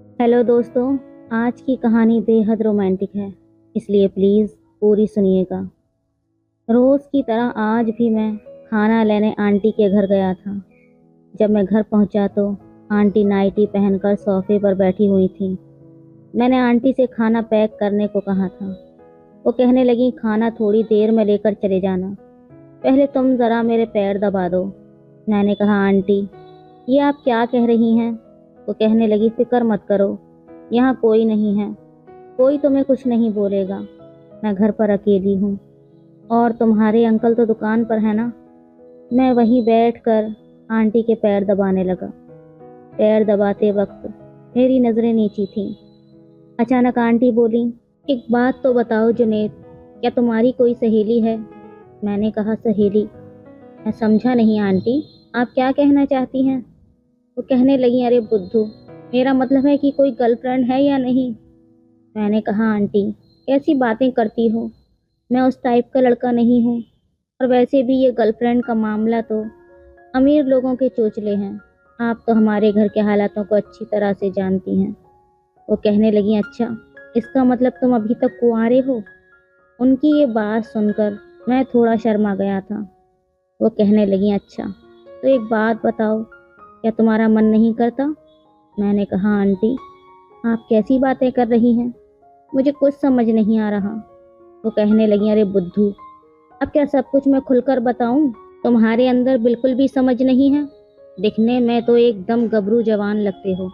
Hello दोस्तों। आज की कहानी बेहद रोमांटिक है, इसलिए प्लीज़ पूरी सुनिएगा। रोज़ की तरह आज भी मैं खाना लेने आंटी के घर गया था। जब मैं घर पहुंचा तो आंटी नाइटी पहनकर सोफे पर बैठी हुई थी। मैंने आंटी से खाना पैक करने को कहा था। वो कहने लगी, खाना थोड़ी देर में लेकर चले जाना, पहले तुम ज़रा मेरे पैर दबा दो। मैंने कहा, आंटी ये आप क्या कह रही हैं? वो कहने लगी, फिक्र मत करो, यहाँ कोई नहीं है, कोई तुम्हें कुछ नहीं बोलेगा। मैं घर पर अकेली हूँ और तुम्हारे अंकल तो दुकान पर है ना। मैं वहीं बैठकर आंटी के पैर दबाने लगा। पैर दबाते वक्त मेरी नज़रें नीची थीं। अचानक आंटी बोली, एक बात तो बताओ जुनैद, क्या तुम्हारी कोई सहेली है? मैंने कहा, सहेली? मैं समझा नहीं आंटी, आप क्या कहना चाहती हैं? वो कहने लगी, अरे बुद्धू, मेरा मतलब है कि कोई गर्लफ्रेंड है या नहीं। मैंने कहा, आंटी कैसी बातें करती हो, मैं उस टाइप का लड़का नहीं हूँ, और वैसे भी ये गर्लफ्रेंड का मामला तो अमीर लोगों के चोचले हैं। आप तो हमारे घर के हालातों को अच्छी तरह से जानती हैं। वो कहने लगी, अच्छा इसका मतलब तुम अभी तक कुंवारे हो? उनकी ये बात सुनकर मैं थोड़ा शर्मा गया था। वो कहने लगी, अच्छा तो एक बात बताओ, क्या तुम्हारा मन नहीं करता? मैंने कहा, आंटी आप कैसी बातें कर रही हैं, मुझे कुछ समझ नहीं आ रहा। वो कहने लगी, अरे बुद्धू, अब क्या सब कुछ मैं खुलकर बताऊं? तुम्हारे अंदर बिल्कुल भी समझ नहीं है। दिखने में तो एकदम गबरू जवान लगते हो,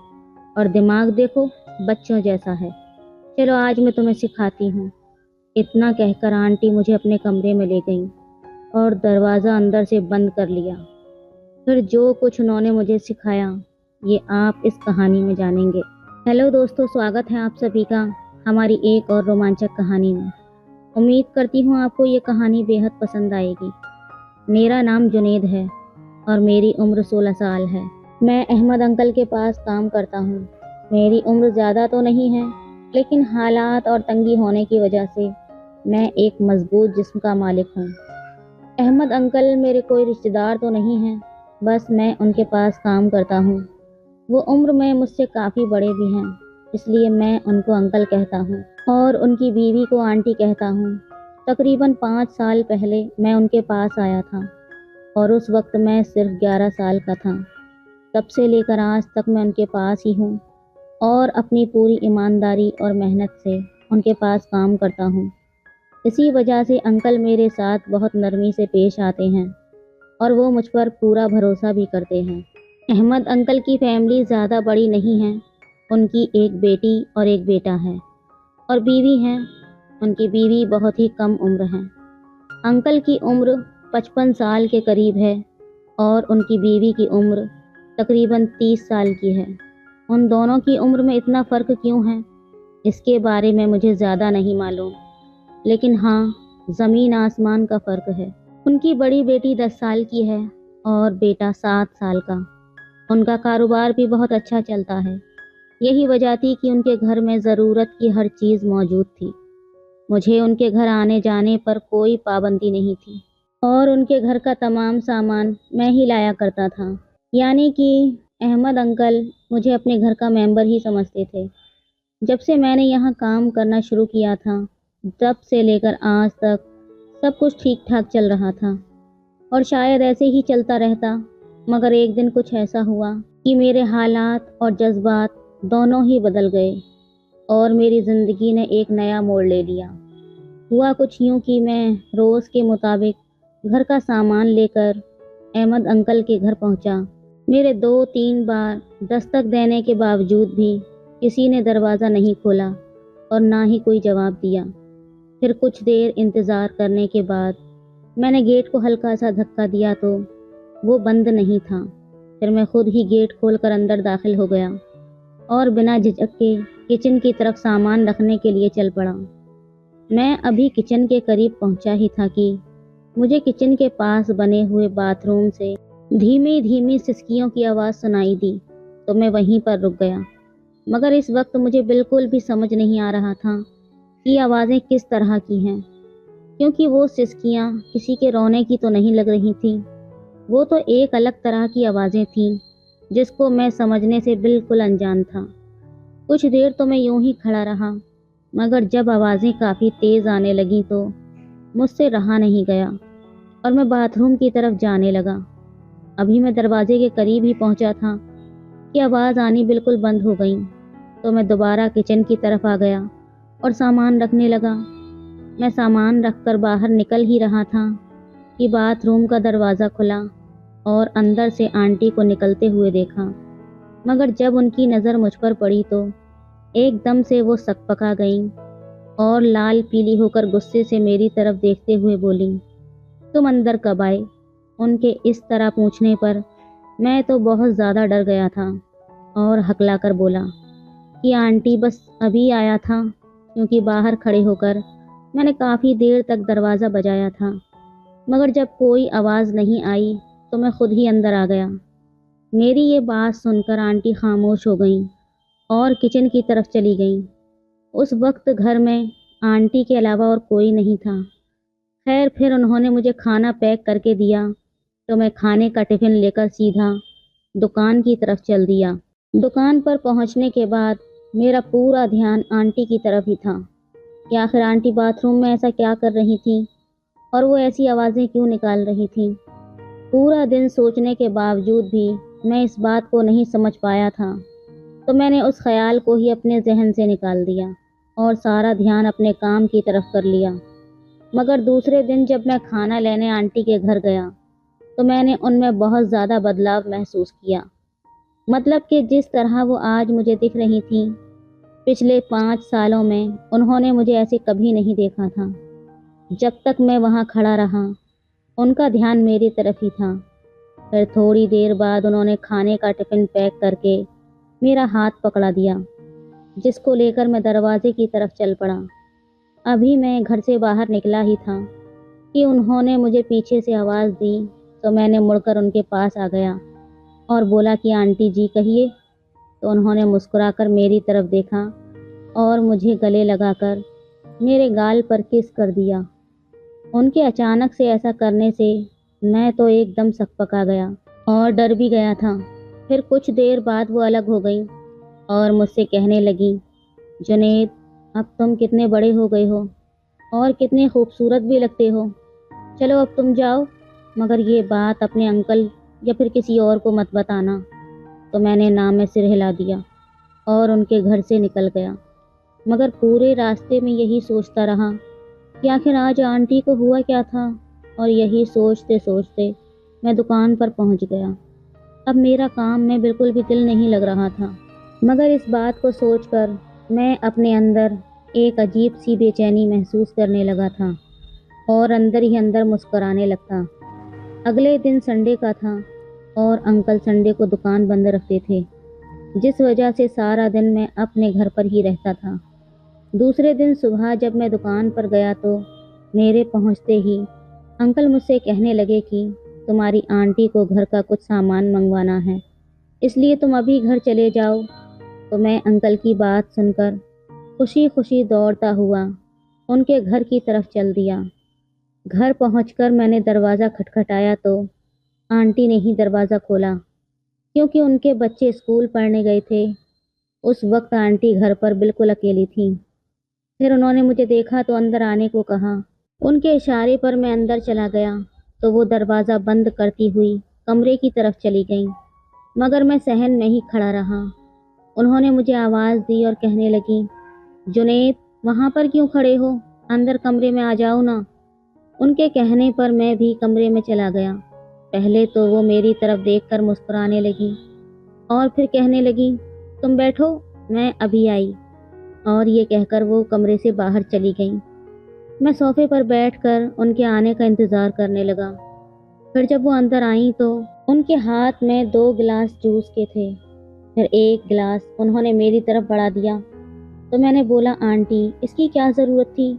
और दिमाग देखो बच्चों जैसा है। चलो आज मैं तुम्हें सिखाती हूँ। इतना कहकर आंटी मुझे अपने कमरे में ले गई और दरवाज़ा अंदर से बंद कर लिया। फिर जो कुछ उन्होंने मुझे सिखाया ये आप इस कहानी में जानेंगे। हेलो दोस्तों, स्वागत है आप सभी का हमारी एक और रोमांचक कहानी में। उम्मीद करती हूँ आपको ये कहानी बेहद पसंद आएगी। मेरा नाम जुनैद है और मेरी उम्र 16 साल है। मैं अहमद अंकल के पास काम करता हूँ। मेरी उम्र ज़्यादा तो नहीं है, लेकिन हालात और तंगी होने की वजह से मैं एक मजबूत जिस्म का मालिक हूँ। अहमद अंकल मेरे कोई रिश्तेदार तो नहीं हैं, बस मैं उनके पास काम करता हूँ। वो उम्र में मुझसे काफ़ी बड़े भी हैं, इसलिए मैं उनको अंकल कहता हूँ और उनकी बीवी को आंटी कहता हूँ। तकरीबन 5 साल पहले मैं उनके पास आया था और उस वक्त मैं सिर्फ 11 साल का था। तब से लेकर आज तक मैं उनके पास ही हूँ और अपनी पूरी ईमानदारी और मेहनत से उनके पास काम करता हूँ। इसी वजह से अंकल मेरे साथ बहुत नरमी से पेश आते हैं और वो मुझ पर पूरा भरोसा भी करते हैं। अहमद अंकल की फैमिली ज़्यादा बड़ी नहीं है। उनकी एक बेटी और एक बेटा है और बीवी है। उनकी बीवी बहुत ही कम उम्र है। अंकल की उम्र 55 साल के करीब है और उनकी बीवी की उम्र तकरीबन 30 साल की है। उन दोनों की उम्र में इतना फ़र्क क्यों है, इसके बारे में मुझे ज़्यादा नहीं मालूम, लेकिन हाँ, ज़मीन आसमान का फ़र्क है। उनकी बड़ी बेटी 10 साल की है और बेटा 7 साल का। उनका कारोबार भी बहुत अच्छा चलता है। यही वजह थी कि उनके घर में ज़रूरत की हर चीज़ मौजूद थी। मुझे उनके घर आने जाने पर कोई पाबंदी नहीं थी और उनके घर का तमाम सामान मैं ही लाया करता था। यानी कि अहमद अंकल मुझे अपने घर का मेंबर ही समझते थे। जब से मैंने यहाँ काम करना शुरू किया था, तब से लेकर आज तक सब कुछ ठीक ठाक चल रहा था और शायद ऐसे ही चलता रहता, मगर एक दिन कुछ ऐसा हुआ कि मेरे हालात और जज्बात दोनों ही बदल गए और मेरी ज़िंदगी ने एक नया मोड़ ले लिया। हुआ कुछ यूँ कि मैं रोज़ के मुताबिक घर का सामान लेकर अहमद अंकल के घर पहुँचा। मेरे 2-3 बार दस्तक देने के बावजूद भी किसी ने दरवाज़ा नहीं खोला और ना ही कोई जवाब दिया। फिर कुछ देर इंतज़ार करने के बाद मैंने गेट को हल्का सा धक्का दिया तो वो बंद नहीं था। फिर मैं खुद ही गेट खोलकर अंदर दाखिल हो गया और बिना झिझक के किचन की तरफ सामान रखने के लिए चल पड़ा। मैं अभी किचन के करीब पहुंचा ही था कि मुझे किचन के पास बने हुए बाथरूम से धीमी धीमी सिसकियों की आवाज़ सुनाई दी, तो मैं वहीं पर रुक गया। मगर इस वक्त मुझे बिल्कुल भी समझ नहीं आ रहा था कि आवाज़ें किस तरह की हैं, क्योंकि वो सिसकियाँ किसी के रोने की तो नहीं लग रही थीं। वो तो एक अलग तरह की आवाज़ें थीं जिसको मैं समझने से बिल्कुल अनजान था। कुछ देर तो मैं यूं ही खड़ा रहा, मगर जब आवाज़ें काफ़ी तेज़ आने लगीं तो मुझसे रहा नहीं गया और मैं बाथरूम की तरफ जाने लगा। अभी मैं दरवाजे के करीब ही पहुंचा था कि आवाज़ आनी बिल्कुल बंद हो गई। तो मैं दोबारा किचन की तरफ आ गया और सामान रखने लगा। मैं सामान रखकर बाहर निकल ही रहा था कि बाथरूम का दरवाज़ा खुला और अंदर से आंटी को निकलते हुए देखा। मगर जब उनकी नज़र मुझ पर पड़ी तो एकदम से वो सकपका गईं और लाल पीली होकर गुस्से से मेरी तरफ देखते हुए बोली, तुम अंदर कब आए? उनके इस तरह पूछने पर मैं तो बहुत ज़्यादा डर गया था और हकलाकर बोला कि आंटी बस अभी आया था, क्योंकि बाहर खड़े होकर मैंने काफ़ी देर तक दरवाज़ा बजाया था, मगर जब कोई आवाज़ नहीं आई तो मैं खुद ही अंदर आ गया। मेरी ये बात सुनकर आंटी खामोश हो गईं और किचन की तरफ चली गईं। उस वक्त घर में आंटी के अलावा और कोई नहीं था। खैर फिर उन्होंने मुझे खाना पैक करके दिया तो मैं खाने का टिफ़िन लेकर सीधा दुकान की तरफ चल दिया। दुकान पर पहुंचने के बाद मेरा पूरा ध्यान आंटी की तरफ ही था कि आखिर आंटी बाथरूम में ऐसा क्या कर रही थी और वो ऐसी आवाज़ें क्यों निकाल रही थी। पूरा दिन सोचने के बावजूद भी मैं इस बात को नहीं समझ पाया था, तो मैंने उस ख्याल को ही अपने जहन से निकाल दिया और सारा ध्यान अपने काम की तरफ कर लिया। मगर दूसरे दिन जब मैं खाना लेने आंटी के घर गया तो मैंने उनमें बहुत ज़्यादा बदलाव महसूस किया। मतलब कि जिस तरह वो आज मुझे दिख रही थी, पिछले 5 सालों में उन्होंने मुझे ऐसे कभी नहीं देखा था। जब तक मैं वहाँ खड़ा रहा उनका ध्यान मेरी तरफ ही था। फिर थोड़ी देर बाद उन्होंने खाने का टिफ़िन पैक करके मेरा हाथ पकड़ा दिया, जिसको लेकर मैं दरवाजे की तरफ चल पड़ा। अभी मैं घर से बाहर निकला ही था कि उन्होंने मुझे पीछे से आवाज़ दी, तो मैंने मुड़कर उनके पास आ गया और बोला कि आंटी जी कहिए। तो उन्होंने मुस्कुराकर मेरी तरफ देखा और मुझे गले लगाकर मेरे गाल पर किस कर दिया। उनके अचानक से ऐसा करने से मैं तो एकदम सकपका गया और डर भी गया था। फिर कुछ देर बाद वो अलग हो गई और मुझसे कहने लगी, जुनैद अब तुम कितने बड़े हो गए हो और कितने खूबसूरत भी लगते हो। चलो अब तुम जाओ, मगर ये बात अपने अंकल या फिर किसी और को मत बताना। तो मैंने ना में सिर हिला दिया और उनके घर से निकल गया। मगर पूरे रास्ते में यही सोचता रहा कि आखिर आज आंटी को हुआ क्या था, और यही सोचते सोचते मैं दुकान पर पहुंच गया। अब मेरा काम में बिल्कुल भी दिल नहीं लग रहा था, मगर इस बात को सोचकर मैं अपने अंदर एक अजीब सी बेचैनी महसूस करने लगा था और अंदर ही अंदर मुस्कुराने लगता। अगले दिन संडे का था और अंकल संडे को दुकान बंद रखते थे, जिस वजह से सारा दिन मैं अपने घर पर ही रहता था। दूसरे दिन सुबह जब मैं दुकान पर गया तो मेरे पहुंचते ही अंकल मुझसे कहने लगे कि तुम्हारी आंटी को घर का कुछ सामान मंगवाना है, इसलिए तुम अभी घर चले जाओ। तो मैं अंकल की बात सुनकर खुशी खुशी दौड़ता हुआ उनके घर की तरफ चल दिया। घर पहुंचकर मैंने दरवाज़ा खटखटाया तो आंटी ने ही दरवाज़ा खोला, क्योंकि उनके बच्चे स्कूल पढ़ने गए थे। उस वक्त आंटी घर पर बिल्कुल अकेली थी। फिर उन्होंने मुझे देखा तो अंदर आने को कहा। उनके इशारे पर मैं अंदर चला गया तो वो दरवाज़ा बंद करती हुई कमरे की तरफ चली गई, मगर मैं सहन में ही खड़ा रहा। उन्होंने मुझे आवाज़ दी और कहने लगी, जुनैद वहाँ पर क्यों खड़े हो, अंदर कमरे में आ जाओ ना। उनके कहने पर मैं भी कमरे में चला गया। पहले तो वो मेरी तरफ देखकर मुस्कुराने लगी और फिर कहने लगी, तुम बैठो, मैं अभी आई। और ये कहकर वो कमरे से बाहर चली गई। मैं सोफे पर बैठकर उनके आने का इंतज़ार करने लगा। फिर जब वो अंदर आई तो उनके हाथ में 2 गिलास जूस के थे। फिर एक गिलास उन्होंने मेरी तरफ बढ़ा दिया तो मैंने बोला, आंटी इसकी क्या ज़रूरत थी।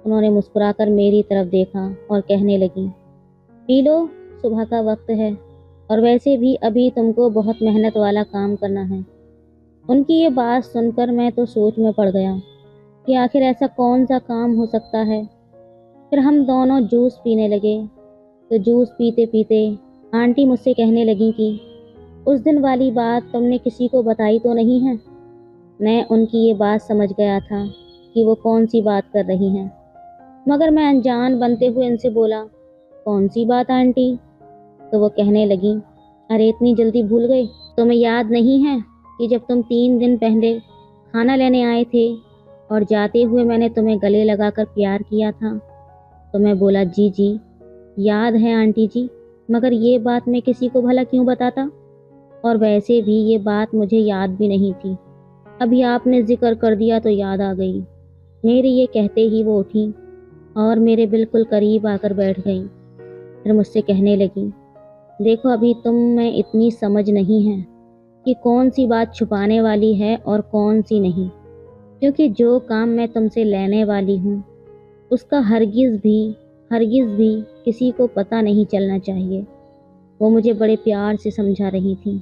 उन्होंने मुस्कुराकर मेरी तरफ देखा और कहने लगी, पी लो, सुबह का वक्त है और वैसे भी अभी तुमको बहुत मेहनत वाला काम करना है। उनकी ये बात सुनकर मैं तो सोच में पड़ गया कि आखिर ऐसा कौन सा काम हो सकता है। फिर हम दोनों जूस पीने लगे। तो जूस पीते पीते आंटी मुझसे कहने लगी कि उस दिन वाली बात तुमने किसी को बताई तो नहीं है। میں ان کی یہ بات سمجھ گیا تھا کہ وہ کون سی بات کر رہی ہیں، مگر میں انجان بنتے ہوئے ان سے بولا، کون سی بات آنٹی؟ تو وہ کہنے لگیں، ارے اتنی جلدی بھول گئے؟ تمہیں یاد نہیں ہے کہ جب تم 3 دن پہلے کھانا لینے آئے تھے اور جاتے ہوئے میں نے تمہیں گلے لگا کر پیار کیا تھا؟ تو میں بولا، جی جی یاد ہے آنٹی جی، مگر یہ بات میں کسی کو بھلا کیوں بتاتا، اور ویسے بھی یہ بات مجھے یاد بھی نہیں تھی، ابھی آپ نے ذکر کر دیا تو یاد آ گئی۔ میرے یہ کہتے ہی وہ اٹھی اور میرے بالکل قریب آ کر بیٹھ گئیں۔ پھر مجھ سے کہنے لگیں، دیکھو ابھی تم میں اتنی سمجھ نہیں ہے کہ کون سی بات چھپانے والی ہے اور کون سی نہیں، کیونکہ جو کام میں تم سے لینے والی ہوں اس کا ہرگز بھی کسی کو پتہ نہیں چلنا چاہیے۔ وہ مجھے بڑے پیار سے سمجھا رہی تھیں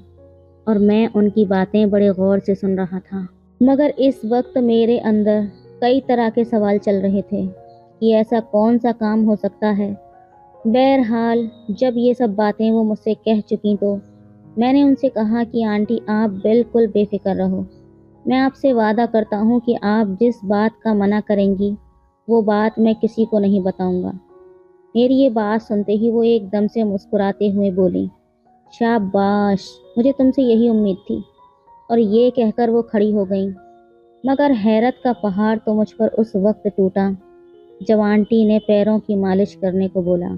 اور میں ان کی باتیں بڑے غور سے سن رہا تھا، مگر اس وقت میرے اندر کئی طرح کے سوال چل رہے تھے کہ ایسا کون سا کام ہو سکتا ہے۔ بہرحال جب یہ سب باتیں وہ مجھ سے کہہ چکیں تو میں نے ان سے کہا کہ آنٹی آپ بالکل بے فکر رہو، میں آپ سے وعدہ کرتا ہوں کہ آپ جس بات کا منع کریں گی وہ بات میں کسی کو نہیں بتاؤں گا۔ میری یہ بات سنتے ہی وہ ایک دم سے مسکراتے ہوئے بولی، شاباش، مجھے تم سے یہی امید تھی، اور یہ کہہ کر وہ کھڑی ہو گئیں۔ مگر حیرت کا پہاڑ تو مجھ پر اس وقت ٹوٹا جب آنٹی نے پیروں کی مالش کرنے کو بولا۔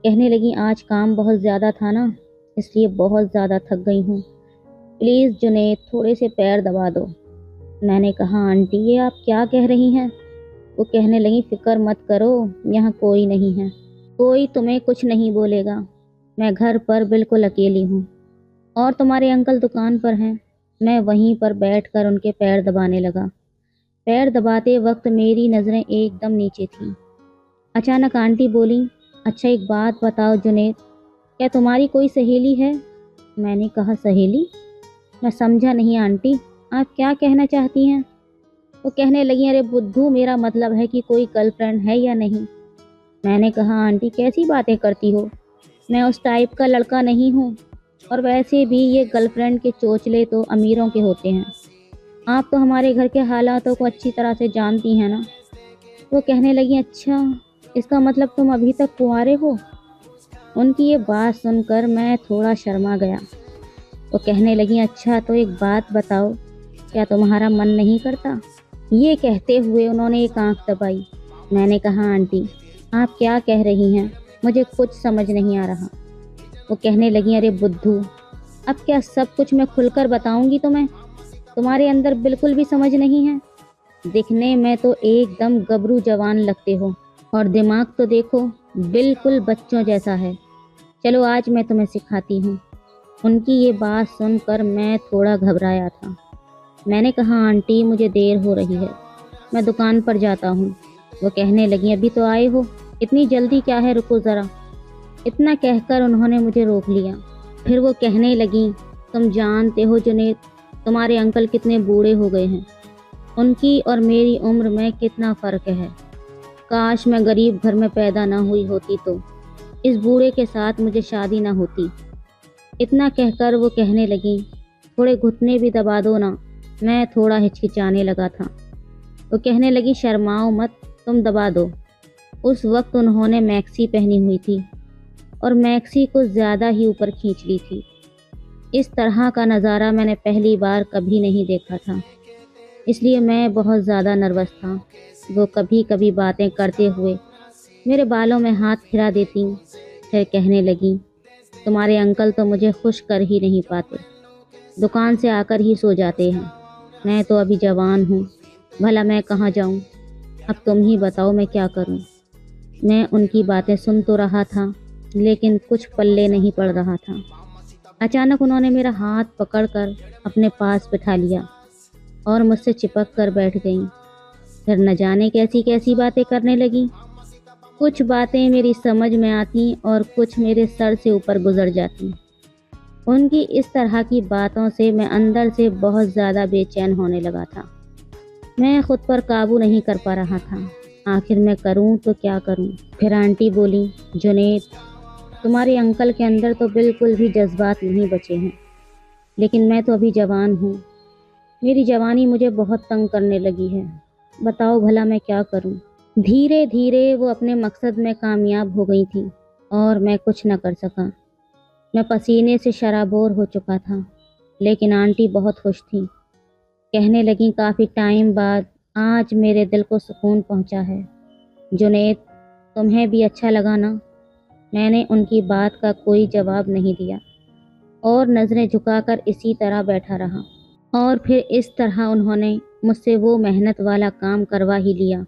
کہنے لگیں، آج کام بہت زیادہ تھا نا، اس لیے بہت زیادہ تھک گئی ہوں، پلیز جنید تھوڑے سے پیر دبا دو۔ میں نے کہا، آنٹی یہ آپ کیا کہہ رہی ہیں؟ وہ کہنے لگیں، فکر مت کرو، یہاں کوئی نہیں ہے، کوئی تمہیں کچھ نہیں بولے گا، میں گھر پر بالکل اکیلی ہوں، اور تمہارے انکل دکان پر ہیں۔ میں وہیں پر بیٹھ کر ان کے پیر دبانے لگا۔ پیر دباتے وقت میری نظریں ایک دم نیچے تھیں۔ اچانک آنٹی بولی، اچھا ایک بات بتاؤ جنید، کیا تمہاری کوئی سہیلی ہے؟ میں نے کہا، سہیلی؟ میں سمجھا نہیں آنٹی، آپ کیا کہنا چاہتی ہیں؟ وہ کہنے لگی، ارے بدھو، میرا مطلب ہے کہ کوئی گرل فرینڈ ہے یا نہیں۔ میں نے کہا، آنٹی کیسی باتیں کرتی ہو، میں اس ٹائپ کا لڑکا نہیں ہوں، اور ویسے بھی یہ گرل فرینڈ کے چوچلے تو امیروں کے ہوتے ہیں، آپ تو ہمارے گھر کے حالاتوں کو اچھی طرح سے جانتی ہیں نا۔ وہ کہنے لگی، اچھا اس کا مطلب تم ابھی تک کنوارے ہو؟ ان کی یہ بات سن کر میں تھوڑا شرما گیا۔ وہ کہنے لگی، اچھا تو ایک بات بتاؤ، کیا تمہارا من نہیں کرتا؟ یہ کہتے ہوئے انہوں نے ایک آنکھ دبائی۔ میں نے کہا، آنٹی آپ کیا کہہ رہی ہیں، مجھے کچھ سمجھ نہیں آ رہا۔ وہ کہنے لگی، ارے بدھو، اب کیا سب کچھ میں کھل کر بتاؤں گی تمہیں؟ تمہارے اندر بالکل بھی سمجھ نہیں ہے، دکھنے میں تو ایک دم گبرو جوان لگتے ہو، اور دماغ تو دیکھو بالکل بچوں جیسا ہے۔ چلو آج میں تمہیں سکھاتی ہوں۔ ان کی یہ بات سن کر میں تھوڑا گھبرایا تھا۔ میں نے کہا، آنٹی مجھے دیر ہو رہی ہے، میں دکان پر جاتا ہوں۔ وہ کہنے لگیں، ابھی تو آئے ہو، اتنی جلدی کیا ہے، رکو ذرا۔ اتنا کہہ کر انہوں نے مجھے روک لیا۔ پھر وہ کہنے لگیں، تم جانتے ہو جنید، تمہارے انکل کتنے بوڑھے ہو گئے ہیں، ان کی اور میری عمر میں کتنا فرق ہے، کاش میں غریب گھر میں پیدا نہ ہوئی ہوتی تو اس بوڑھے کے ساتھ مجھے شادی نہ ہوتی۔ اتنا کہہ کر وہ کہنے لگیں، تھوڑے گھٹنے بھی دبا دو نا۔ میں تھوڑا ہچکچانے لگا تھا۔ وہ کہنے لگی، شرماؤ مت، تم دبا دو۔ اس وقت انہوں نے میکسی پہنی ہوئی تھی اور میکسی کو زیادہ ہی اوپر کھینچ لی تھی۔ اس طرح کا نظارہ میں نے پہلی بار کبھی نہیں دیکھا تھا، اس لیے میں بہت زیادہ نروس تھا۔ وہ کبھی کبھی باتیں کرتے ہوئے میرے بالوں میں ہاتھ پھرا دیتی، پھر کہنے لگیں، تمہارے انکل تو مجھے خوش کر ہی نہیں پاتے، دکان سے آ کر ہی سو جاتے ہیں، میں تو ابھی جوان ہوں، بھلا میں کہاں جاؤں، اب تم ہی بتاؤ میں کیا کروں۔ میں ان کی باتیں سن تو رہا تھا لیکن کچھ پلے نہیں پڑ رہا تھا۔ اچانک انہوں نے میرا ہاتھ پکڑ کر اپنے پاس بٹھا لیا اور مجھ سے چپک کر بیٹھ گئیں۔ پھر نہ جانے کیسی کیسی باتیں کرنے لگیں، کچھ باتیں میری سمجھ میں آتی اور کچھ میرے سر سے اوپر گزر جاتی۔ ان کی اس طرح کی باتوں سے میں اندر سے بہت زیادہ بے چین ہونے لگا تھا۔ میں خود پر قابو نہیں کر پا رہا تھا، آخر میں کروں تو کیا کروں۔ پھر آنٹی بولی، جنید تمہارے انکل کے اندر تو بالکل بھی جذبات نہیں بچے ہیں، لیکن میں تو ابھی جوان ہوں، میری جوانی مجھے بہت تنگ کرنے لگی ہے، بتاؤ بھلا میں کیا کروں؟ دھیرے دھیرے وہ اپنے مقصد میں کامیاب ہو گئی تھی اور میں کچھ نہ کر سکا۔ میں پسینے سے شرابور ہو چکا تھا، لیکن آنٹی بہت خوش تھی۔ کہنے لگیں کافی ٹائم بعد آج میرے دل کو سکون پہنچا ہے۔ جنید، تمہیں بھی اچھا لگا نا؟ میں نے ان کی بات کا کوئی جواب نہیں دیا اور نظریں جھکا کر اسی طرح بیٹھا رہا۔ اور پھر اس طرح انہوں نے مجھ سے وہ محنت والا کام کروا ہی لیا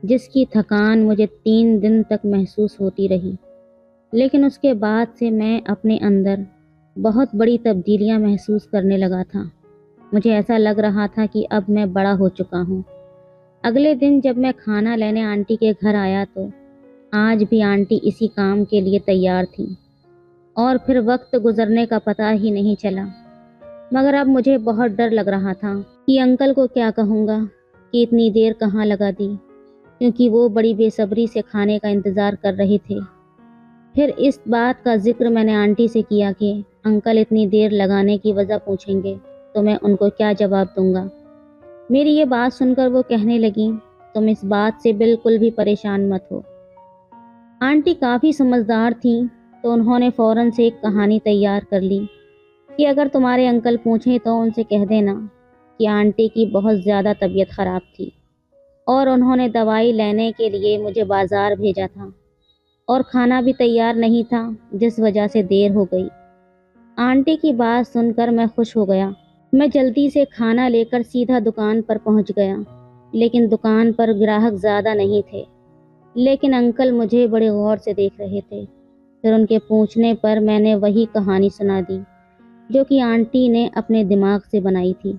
جس کی تھکان مجھے 3 دن تک محسوس ہوتی رہی۔ لیکن اس کے بعد سے میں اپنے اندر بہت بڑی تبدیلیاں محسوس کرنے لگا تھا۔ مجھے ایسا لگ رہا تھا کہ اب میں بڑا ہو چکا ہوں۔ اگلے دن جب میں کھانا لینے آنٹی کے گھر آیا تو آج بھی آنٹی اسی کام کے لیے تیار تھی اور پھر وقت گزرنے کا پتہ ہی نہیں چلا۔ مگر اب مجھے بہت ڈر لگ رہا تھا کہ انکل کو کیا کہوں گا کہ اتنی دیر کہاں لگا دی، کیونکہ وہ بڑی بے صبری سے کھانے کا انتظار کر رہے تھے۔ پھر اس بات کا ذکر میں نے آنٹی سے کیا کہ انکل اتنی دیر لگانے کی وجہ پوچھیں گے تو میں ان کو کیا جواب دوں گا۔ میری یہ بات سن کر وہ کہنے لگیں تم اس بات سے بالکل بھی پریشان مت ہو۔ آنٹی کافی سمجھدار تھیں تو انہوں نے فوراً سے ایک کہانی تیار کر لی کہ اگر تمہارے انکل پوچھیں تو ان سے کہہ دینا کہ آنٹی کی بہت زیادہ طبیعت خراب تھی اور انہوں نے دوائی لینے کے لیے مجھے بازار بھیجا تھا اور کھانا بھی تیار نہیں تھا جس وجہ سے دیر ہو گئی۔ آنٹی کی بات سن کر میں خوش ہو گیا۔ میں جلدی سے کھانا لے کر سیدھا دکان پر پہنچ گیا، لیکن دکان پر گراہک زیادہ نہیں تھے، لیکن انکل مجھے بڑے غور سے دیکھ رہے تھے۔ پھر ان کے پوچھنے پر میں نے وہی کہانی سنا دی جو کہ آنٹی نے اپنے دماغ سے بنائی تھی،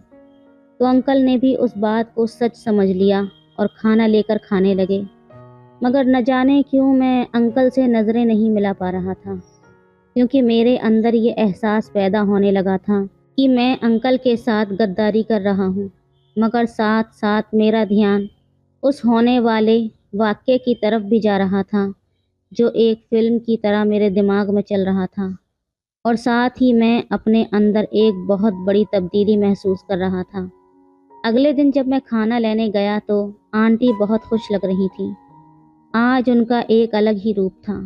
تو انکل نے بھی اس بات کو سچ سمجھ لیا اور کھانا لے کر کھانے لگے۔ مگر نہ جانے کیوں میں انکل سے نظریں نہیں ملا پا رہا تھا، کیونکہ میرے اندر یہ احساس پیدا ہونے لگا تھا کہ میں انکل کے ساتھ غداری کر رہا ہوں، مگر ساتھ ساتھ میرا دھیان اس ہونے والے واقعے کی طرف بھی جا رہا تھا جو ایک فلم کی طرح میرے دماغ میں چل رہا تھا، اور ساتھ ہی میں اپنے اندر ایک بہت بڑی تبدیلی محسوس کر رہا تھا۔ اگلے دن جب میں کھانا لینے گیا تو آنٹی بہت خوش لگ رہی تھی۔ آج ان کا ایک الگ ہی روپ تھا،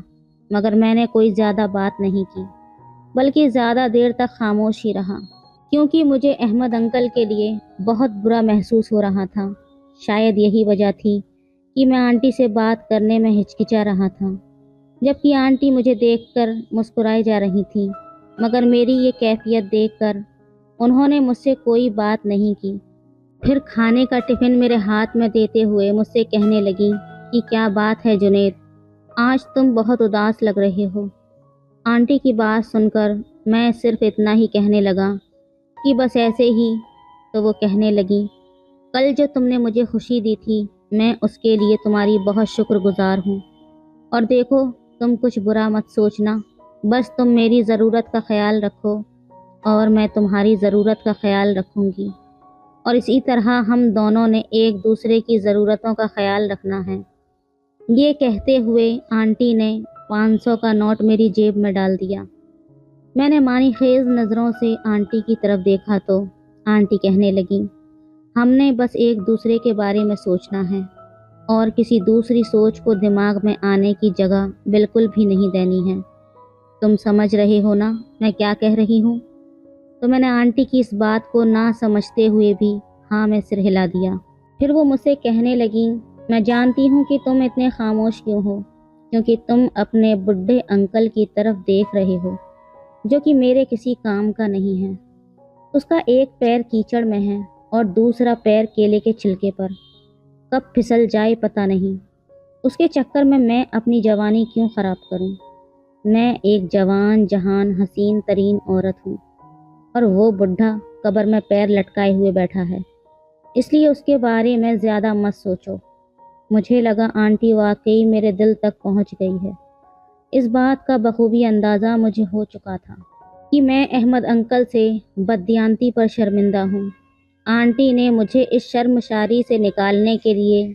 مگر میں نے کوئی زیادہ بات نہیں کی، بلکہ زیادہ دیر تک خاموش ہی رہا، کیونکہ مجھے احمد انکل کے لیے بہت برا محسوس ہو رہا تھا۔ شاید یہی وجہ تھی کہ میں آنٹی سے بات کرنے میں ہچکچا رہا تھا، جبکہ آنٹی مجھے دیکھ کر مسکرائے جا رہی تھیں، مگر میری یہ کیفیت دیکھ کر انہوں نے مجھ سے کوئی بات نہیں کی۔ پھر کھانے کا ٹفن میرے ہاتھ میں دیتے ہوئے مجھ سے کہنے لگیں کہ کیا بات ہے جنید، آج تم بہت اداس لگ رہے ہو۔ آنٹی کی بات سن کر میں صرف اتنا ہی کہنے لگا کہ بس ایسے ہی۔ تو وہ کہنے لگیں کل جو تم نے مجھے خوشی دی تھی میں اس کے لیے تمہاری بہت شکر گزار ہوں، اور دیکھو تم کچھ برا مت سوچنا، بس تم میری ضرورت کا خیال رکھو اور میں تمہاری ضرورت کا خیال رکھوں گی، اور اسی طرح ہم دونوں نے ایک دوسرے کی ضرورتوں کا خیال رکھنا ہے۔ یہ کہتے ہوئے آنٹی نے 500 کا نوٹ میری جیب میں ڈال دیا۔ میں نے معنی خیز نظروں سے آنٹی کی طرف دیکھا تو آنٹی کہنے لگیں ہم نے بس ایک دوسرے کے بارے میں سوچنا ہے اور کسی دوسری سوچ کو دماغ میں آنے کی جگہ بالکل بھی نہیں دینی ہے۔ تم سمجھ رہے ہو نا میں کیا کہہ رہی ہوں؟ تو میں نے آنٹی کی اس بات کو نہ سمجھتے ہوئے بھی ہاں میں سر ہلا دیا۔ پھر وہ مجھ سے کہنے لگیں میں جانتی ہوں کہ تم اتنے خاموش کیوں ہو، کیونکہ تم اپنے بڈھے انکل کی طرف دیکھ رہے ہو جو کہ میرے کسی کام کا نہیں ہے۔ اس کا ایک پیر کیچڑ میں ہے اور دوسرا پیر کیلے کے چھلکے پر، کب پھسل جائے پتہ نہیں۔ اس کے چکر میں اپنی جوانی کیوں خراب کروں؟ میں ایک جوان جہان حسین ترین عورت ہوں اور وہ بڈھا قبر میں پیر لٹکائے ہوئے بیٹھا ہے، اس لیے اس کے بارے میں زیادہ مت سوچو۔ مجھے لگا آنٹی واقعی میرے دل تک پہنچ گئی ہے۔ اس بات کا بخوبی اندازہ مجھے ہو چکا تھا کہ میں احمد انکل سے بددیانتی پر شرمندہ ہوں۔ آنٹی نے مجھے اس شرمساری سے نکالنے کے لیے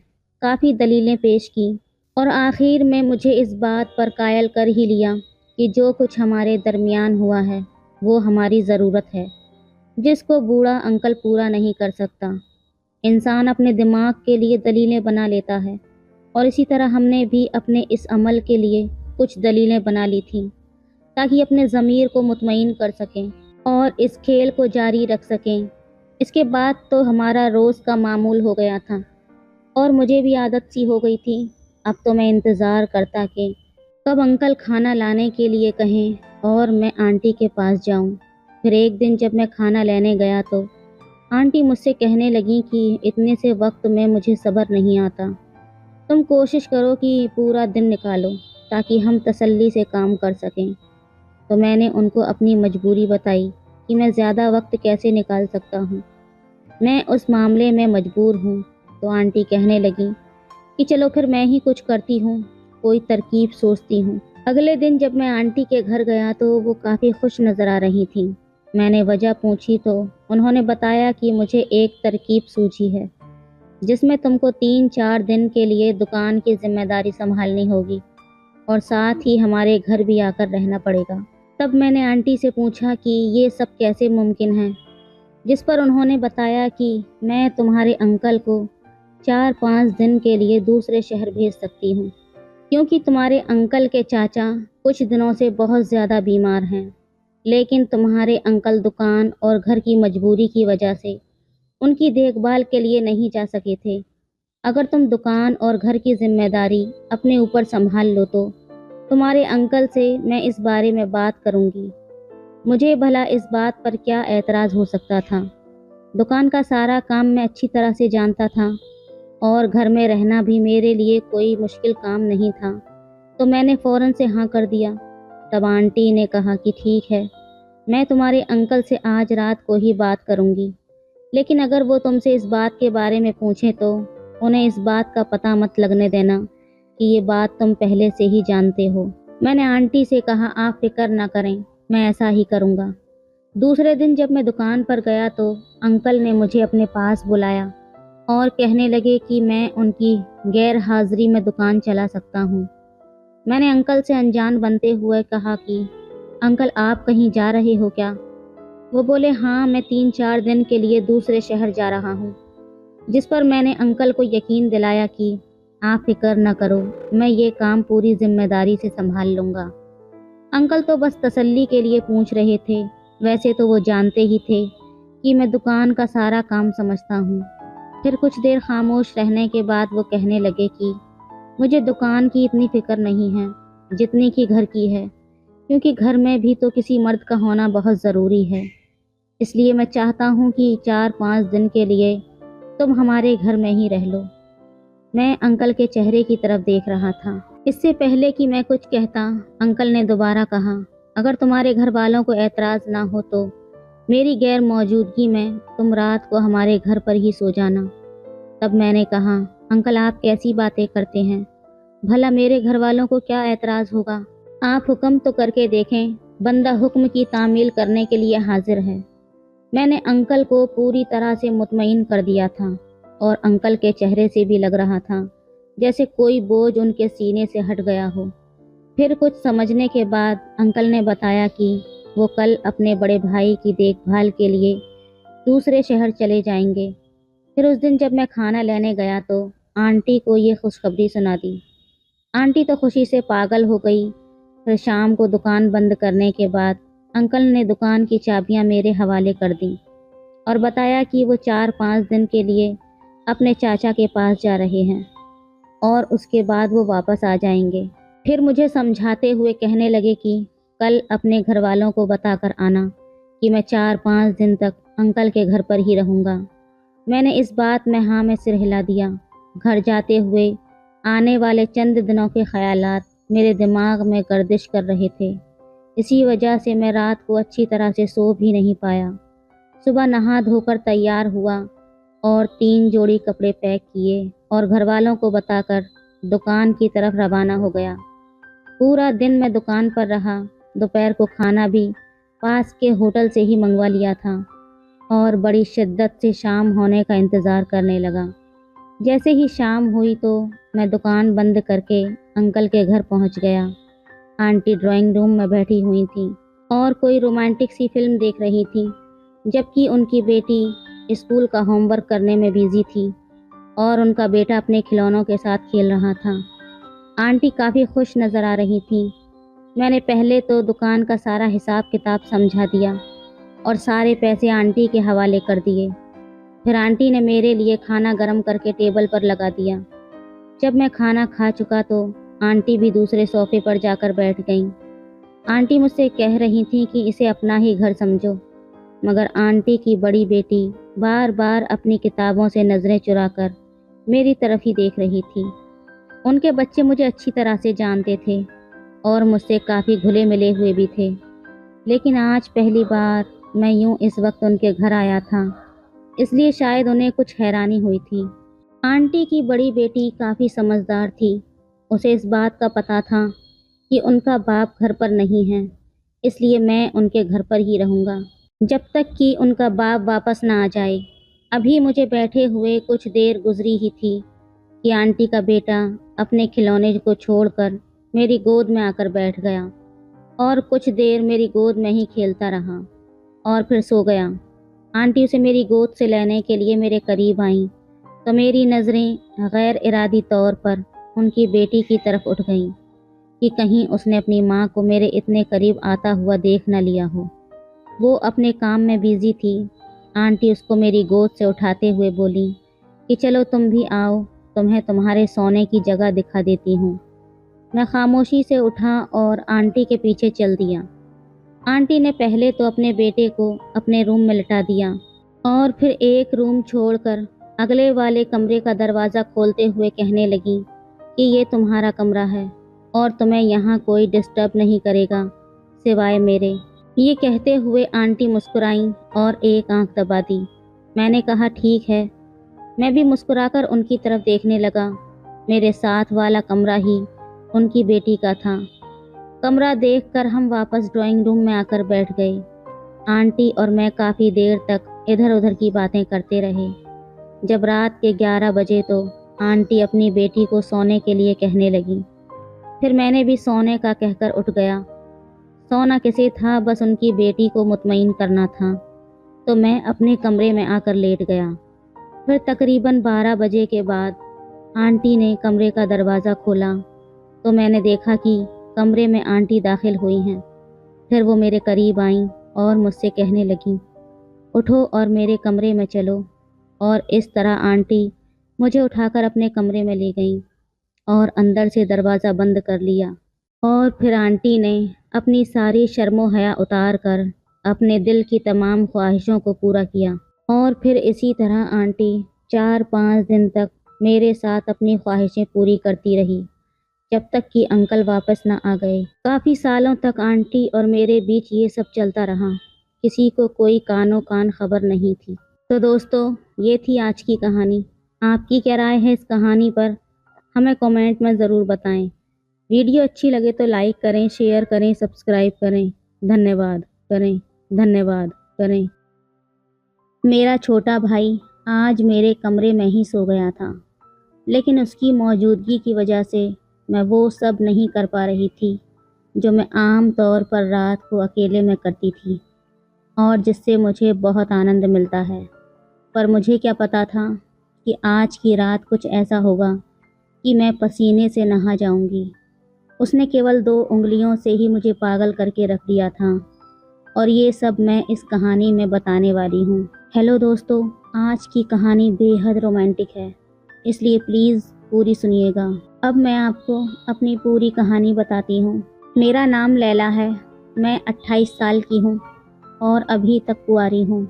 کافی دلیلیں پیش کی اور آخر میں مجھے اس بات پر قائل کر ہی لیا کہ جو کچھ ہمارے درمیان ہوا ہے وہ ہماری ضرورت ہے जिस को बूढ़ा अंकल पूरा नहीं कर सकता। इंसान अपने दिमाग के लिए दलीलें बना लेता है, और इसी तरह हमने भी अपने इस अमल के लिए कुछ दलीलें बना ली थीं ताकि अपने ज़मीर को मुतमईन कर सकें और इस खेल को जारी रख सकें। इसके बाद तो हमारा रोज़ का मामूल हो गया था और मुझे भी आदत सी हो गई थी। अब तो मैं इंतज़ार करता कि कब अंकल खाना लाने के लिए कहें और मैं आंटी के पास जाऊं। फिर एक दिन जब मैं खाना लेने गया तो आंटी मुझसे कहने लगी कि इतने से वक्त में मुझे सब्र नहीं आता, तुम कोशिश करो कि पूरा दिन निकालो ताकि हम तसल्ली से काम कर सकें। तो मैंने उनको अपनी मजबूरी बताई कि मैं ज़्यादा वक्त कैसे निकाल सकता हूँ, मैं उस मामले में मजबूर हूँ। तो आंटी कहने लगी कि चलो फिर मैं ही कुछ करती हूँ, कोई तरकीब सोचती हूँ। अगले दिन जब मैं आंटी के घर गया तो वो काफ़ी खुश नज़र आ रही थी। मैंने वजह पूछी तो उन्होंने बताया कि मुझे एक तरकीब सूझी है जिसमें तुमको 3-4 दिन के लिए दुकान की जिम्मेदारी संभालनी होगी और साथ ही हमारे घर भी आकर रहना पड़ेगा। तब मैंने आंटी से पूछा कि ये सब कैसे मुमकिन है, जिस पर उन्होंने बताया कि मैं तुम्हारे अंकल को 4-5 दिन के लिए दूसरे शहर भेज सकती हूँ, क्योंकि तुम्हारे अंकल के चाचा कुछ दिनों से बहुत ज़्यादा बीमार हैं, लेकिन तुम्हारे अंकल दुकान और घर की मजबूरी की वजह से उनकी देखभाल के लिए नहीं जा सके थे। अगर तुम दुकान और घर की जिम्मेदारी अपने ऊपर संभाल लो तो तुम्हारे अंकल से मैं इस बारे में बात करूँगी। मुझे भला इस बात पर क्या एतराज़ हो सकता था। दुकान का सारा काम मैं अच्छी तरह से जानता था और घर में रहना भी मेरे लिए कोई मुश्किल काम नहीं था। तो मैंने फ़ौरन से हाँ कर दिया। तब आंटी ने कहा कि ठीक है, मैं तुम्हारे अंकल से आज रात को ही बात करूँगी, लेकिन अगर वो तुमसे इस बात के बारे में पूछें तो उन्हें इस बात का पता मत लगने देना कि ये बात तुम पहले से ही जानते हो। मैंने आंटी से कहा आप फिक्र ना करें, मैं ऐसा ही करूँगा। दूसरे दिन जब मैं दुकान पर गया तो अंकल ने मुझे अपने पास बुलाया और कहने लगे कि मैं उनकी गैर हाजिरी में दुकान चला सकता हूँ। मैंने अंकल से अनजान बनते हुए कहा कि अंकल आप कहीं जा रहे हो क्या? वो बोले हाँ, मैं 3-4 दिन के लिए दूसरे शहर जा रहा हूँ। जिस पर मैंने अंकल को यकीन दिलाया कि आप फिक्र न करो, मैं ये काम पूरी जिम्मेदारी से संभाल लूँगा। अंकल तो बस तसल्ली के लिए पूछ रहे थे, वैसे तो वो जानते ही थे कि मैं दुकान का सारा काम समझता हूँ। फिर कुछ देर खामोश रहने के बाद वो कहने लगे कि मुझे दुकान की इतनी फिक्र नहीं है जितनी कि घर की है, क्योंकि घर में भी तो किसी मर्द का होना बहुत ज़रूरी है। इसलिए मैं चाहता हूँ कि 4-5 दिन के लिए तुम हमारे घर में ही रह लो। मैं अंकल के चेहरे की तरफ देख रहा था। इससे पहले कि मैं कुछ कहता, अंकल ने दोबारा कहा, अगर तुम्हारे घर वालों को एतराज़ ना हो तो मेरी गैर मौजूदगी में तुम रात को हमारे घर पर ही सो जाना। तब मैंने कहा, अंकल आप कैसी बातें करते हैं, भला मेरे घर वालों को क्या एतराज़ होगा? आप हुक्म तो करके देखें, बंदा हुक्म की तामील करने के लिए हाजिर है। मैंने अंकल को पूरी तरह से मुतमईन कर दिया था और अंकल के चेहरे से भी लग रहा था जैसे कोई बोझ उनके सीने से हट गया हो। फिर कुछ समझने के बाद अंकल ने बताया कि वो कल अपने बड़े भाई की देखभाल के लिए दूसरे शहर चले जाएंगे। फिर उस दिन जब मैं खाना लेने गया तो आंटी को ये खुशखबरी सुना दी। आंटी तो खुशी से पागल हो गई। फिर शाम को दुकान बंद करने के बाद अंकल ने दुकान की चाबियां मेरे हवाले कर दी और बताया कि वो 4-5 दिन के लिए अपने चाचा के पास जा रहे हैं और उसके बाद वो वापस आ जाएंगे। फिर मुझे समझाते हुए कहने लगे कि कल अपने घर वालों को बताकर आना कि मैं 4-5 दिन तक अंकल के घर पर ही रहूँगा। मैंने इस बात में हाँ में सिर हिला दिया। घर जाते हुए आने वाले चंद दिनों के ख्यालात मेरे दिमाग में गर्दिश कर रहे थे। इसी वजह से मैं रात को अच्छी तरह से सो भी नहीं पाया। सुबह नहा धोकर तैयार हुआ और 3 जोड़ी कपड़े पैक किए और घर वालों को बताकर दुकान की तरफ रवाना हो गया। पूरा दिन मैं दुकान पर रहा। दोपहर को खाना भी पास के होटल से ही मंगवा लिया था और बड़ी शिद्दत से शाम होने का इंतज़ार करने लगा। जैसे ही शाम हुई तो मैं दुकान बंद करके अंकल के घर पहुंच गया। आंटी ड्राइंग रूम में बैठी हुई थी और कोई रोमांटिक सी फिल्म देख रही थी। जबकि उनकी बेटी स्कूल का होमवर्क करने में बिजी थी और उनका बेटा अपने खिलौनों के साथ खेल रहा था। आंटी काफ़ी खुश नज़र आ रही थी। मैंने पहले तो दुकान का सारा हिसाब किताब समझा दिया और सारे पैसे आंटी के हवाले कर दिए। फिर आंटी ने मेरे लिए खाना गर्म करके टेबल पर लगा दिया। जब मैं खाना खा चुका तो आंटी भी दूसरे सोफे पर जाकर बैठ गईं। आंटी मुझसे कह रही थी कि इसे अपना ही घर समझो, मगर आंटी की बड़ी बेटी बार बार अपनी किताबों से नज़रें चुराकर मेरी तरफ ही देख रही थी। उनके बच्चे मुझे अच्छी तरह से जानते थे और मुझसे काफ़ी घुले मिले हुए भी थे, लेकिन आज पहली बार मैं यूं इस वक्त उनके घर आया था, इसलिए शायद उन्हें कुछ हैरानी हुई थी। आंटी की बड़ी बेटी काफ़ी समझदार थी। उसे इस बात का पता था कि उनका बाप घर पर नहीं है, इसलिए मैं उनके घर पर ही रहूँगा जब तक कि उनका बाप वापस ना आ जाए। अभी मुझे बैठे हुए कुछ देर गुजरी ही थी कि आंटी का बेटा अपने खिलौने को छोड़कर मेरी गोद में आकर बैठ गया और कुछ देर मेरी गोद में ही खेलता रहा और फिर सो गया। आंटी उसे मेरी गोद से लेने के लिए मेरे करीब आईं तो मेरी नज़रें गैर इरादी तौर पर उनकी बेटी की तरफ उठ गईं कि कहीं उसने अपनी माँ को मेरे इतने करीब आता हुआ देख न लिया हो। वो अपने काम में बिजी थी। आंटी उसको मेरी गोद से उठाते हुए बोली कि चलो तुम भी आओ, तुम्हें तुम्हारे सोने की जगह दिखा देती हूँ। मैं खामोशी से उठा और आंटी के पीछे चल दिया। आंटी ने पहले तो अपने बेटे को अपने रूम में लिटा दिया और फिर एक रूम छोड़कर अगले वाले कमरे का दरवाज़ा खोलते हुए कहने लगी कि ये तुम्हारा कमरा है और तुम्हें यहाँ कोई डिस्टर्ब नहीं करेगा सिवाय मेरे। ये कहते हुए आंटी मुस्कुराईं और एक आंख दबा दी। मैंने कहा ठीक है। मैं भी मुस्कुराकर उनकी तरफ देखने लगा। मेरे साथ वाला कमरा ही उनकी बेटी का था। कमरा देखकर हम वापस ड्राइंग रूम में आकर बैठ गए। आंटी और मैं काफ़ी देर तक इधर उधर की बातें करते रहे। जब रात के 11 बजे तो आंटी अपनी बेटी को सोने के लिए कहने लगी। फिर मैंने भी सोने का कहकर उठ गया। सोना किसे था, बस उनकी बेटी को मुतमईन करना था, तो मैं अपने कमरे में आकर लेट गया। फिर तकरीबन 12 बजे के बाद आंटी ने कमरे का दरवाज़ा खोला तो मैंने देखा कि कमरे में आंटी दाखिल हुई हैं। फिर वो मेरे करीब आईं और मुझसे कहने लगी, उठो और मेरे कमरे में चलो। और इस तरह आंटी मुझे उठाकर अपने कमरे में ले गईं और अंदर से दरवाज़ा बंद कर लिया। और फिर आंटी ने अपनी सारी शर्मो हया उतार कर अपने दिल की तमाम ख्वाहिशों को पूरा किया। और फिर इसी तरह आंटी 4-5 दिन तक मेरे साथ अपनी ख्वाहिशें पूरी करती रही, जब तक कि अंकल वापस न आ गए। काफ़ी सालों तक आंटी और मेरे बीच ये सब चलता रहा। किसी को कोई कानो कान खबर नहीं थी। तो दोस्तों, ये थी आज की कहानी। आपकी क्या राय है इस कहानी पर, हमें कमेंट में ज़रूर बताएं। वीडियो अच्छी लगे तो लाइक करें, शेयर करें, सब्सक्राइब करें। धन्यवाद करें, धन्यवाद करें। मेरा छोटा भाई आज मेरे कमरे में ही सो गया था, लेकिन उसकी मौजूदगी की वजह से मैं वो सब नहीं कर पा रही थी जो मैं आम तौर पर रात को अकेले में करती थी और जिससे मुझे बहुत आनंद मिलता है। पर मुझे क्या पता था कि आज की रात कुछ ऐसा होगा कि मैं पसीने से नहा जाऊंगी। उसने केवल 2 उंगलियों से ही मुझे पागल करके रख दिया था और ये सब मैं इस कहानी में बताने वाली हूँ। हेलो दोस्तों, आज की कहानी बेहद रोमांटिक है, इसलिए प्लीज़ पूरी सुनिएगा। अब मैं आपको अपनी पूरी कहानी बताती हूँ। मेरा नाम लैला है। मैं 28 साल की हूँ और अभी तक कुंवारी हूँ।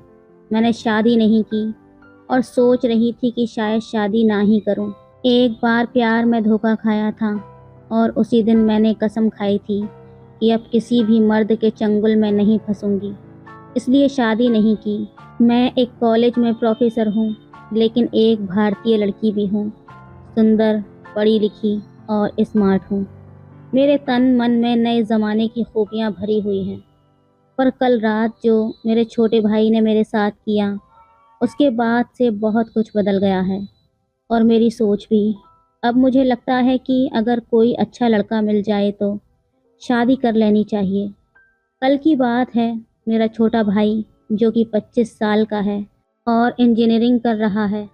मैंने शादी नहीं की और सोच रही थी कि शायद शादी ना ही करूँ। एक बार प्यार में धोखा खाया था और उसी दिन मैंने कसम खाई थी कि अब किसी भी मर्द के चंगुल में नहीं फंसूंगी, इसलिए शादी नहीं की। मैं एक कॉलेज में प्रोफेसर हूँ, लेकिन एक भारतीय लड़की भी हूँ। सुंदर, पढ़ी लिखी और स्मार्ट हूँ। मेरे तन मन में नए ज़माने की खूबियाँ भरी हुई हैं। पर कल रात जो मेरे छोटे भाई ने मेरे साथ किया, उसके बाद से बहुत कुछ बदल गया है और मेरी सोच भी। अब मुझे लगता है कि अगर कोई अच्छा लड़का मिल जाए तो शादी कर लेनी चाहिए। कल की बात है, मेरा छोटा भाई जो कि 25 साल का है और इंजीनियरिंग कर रहा है।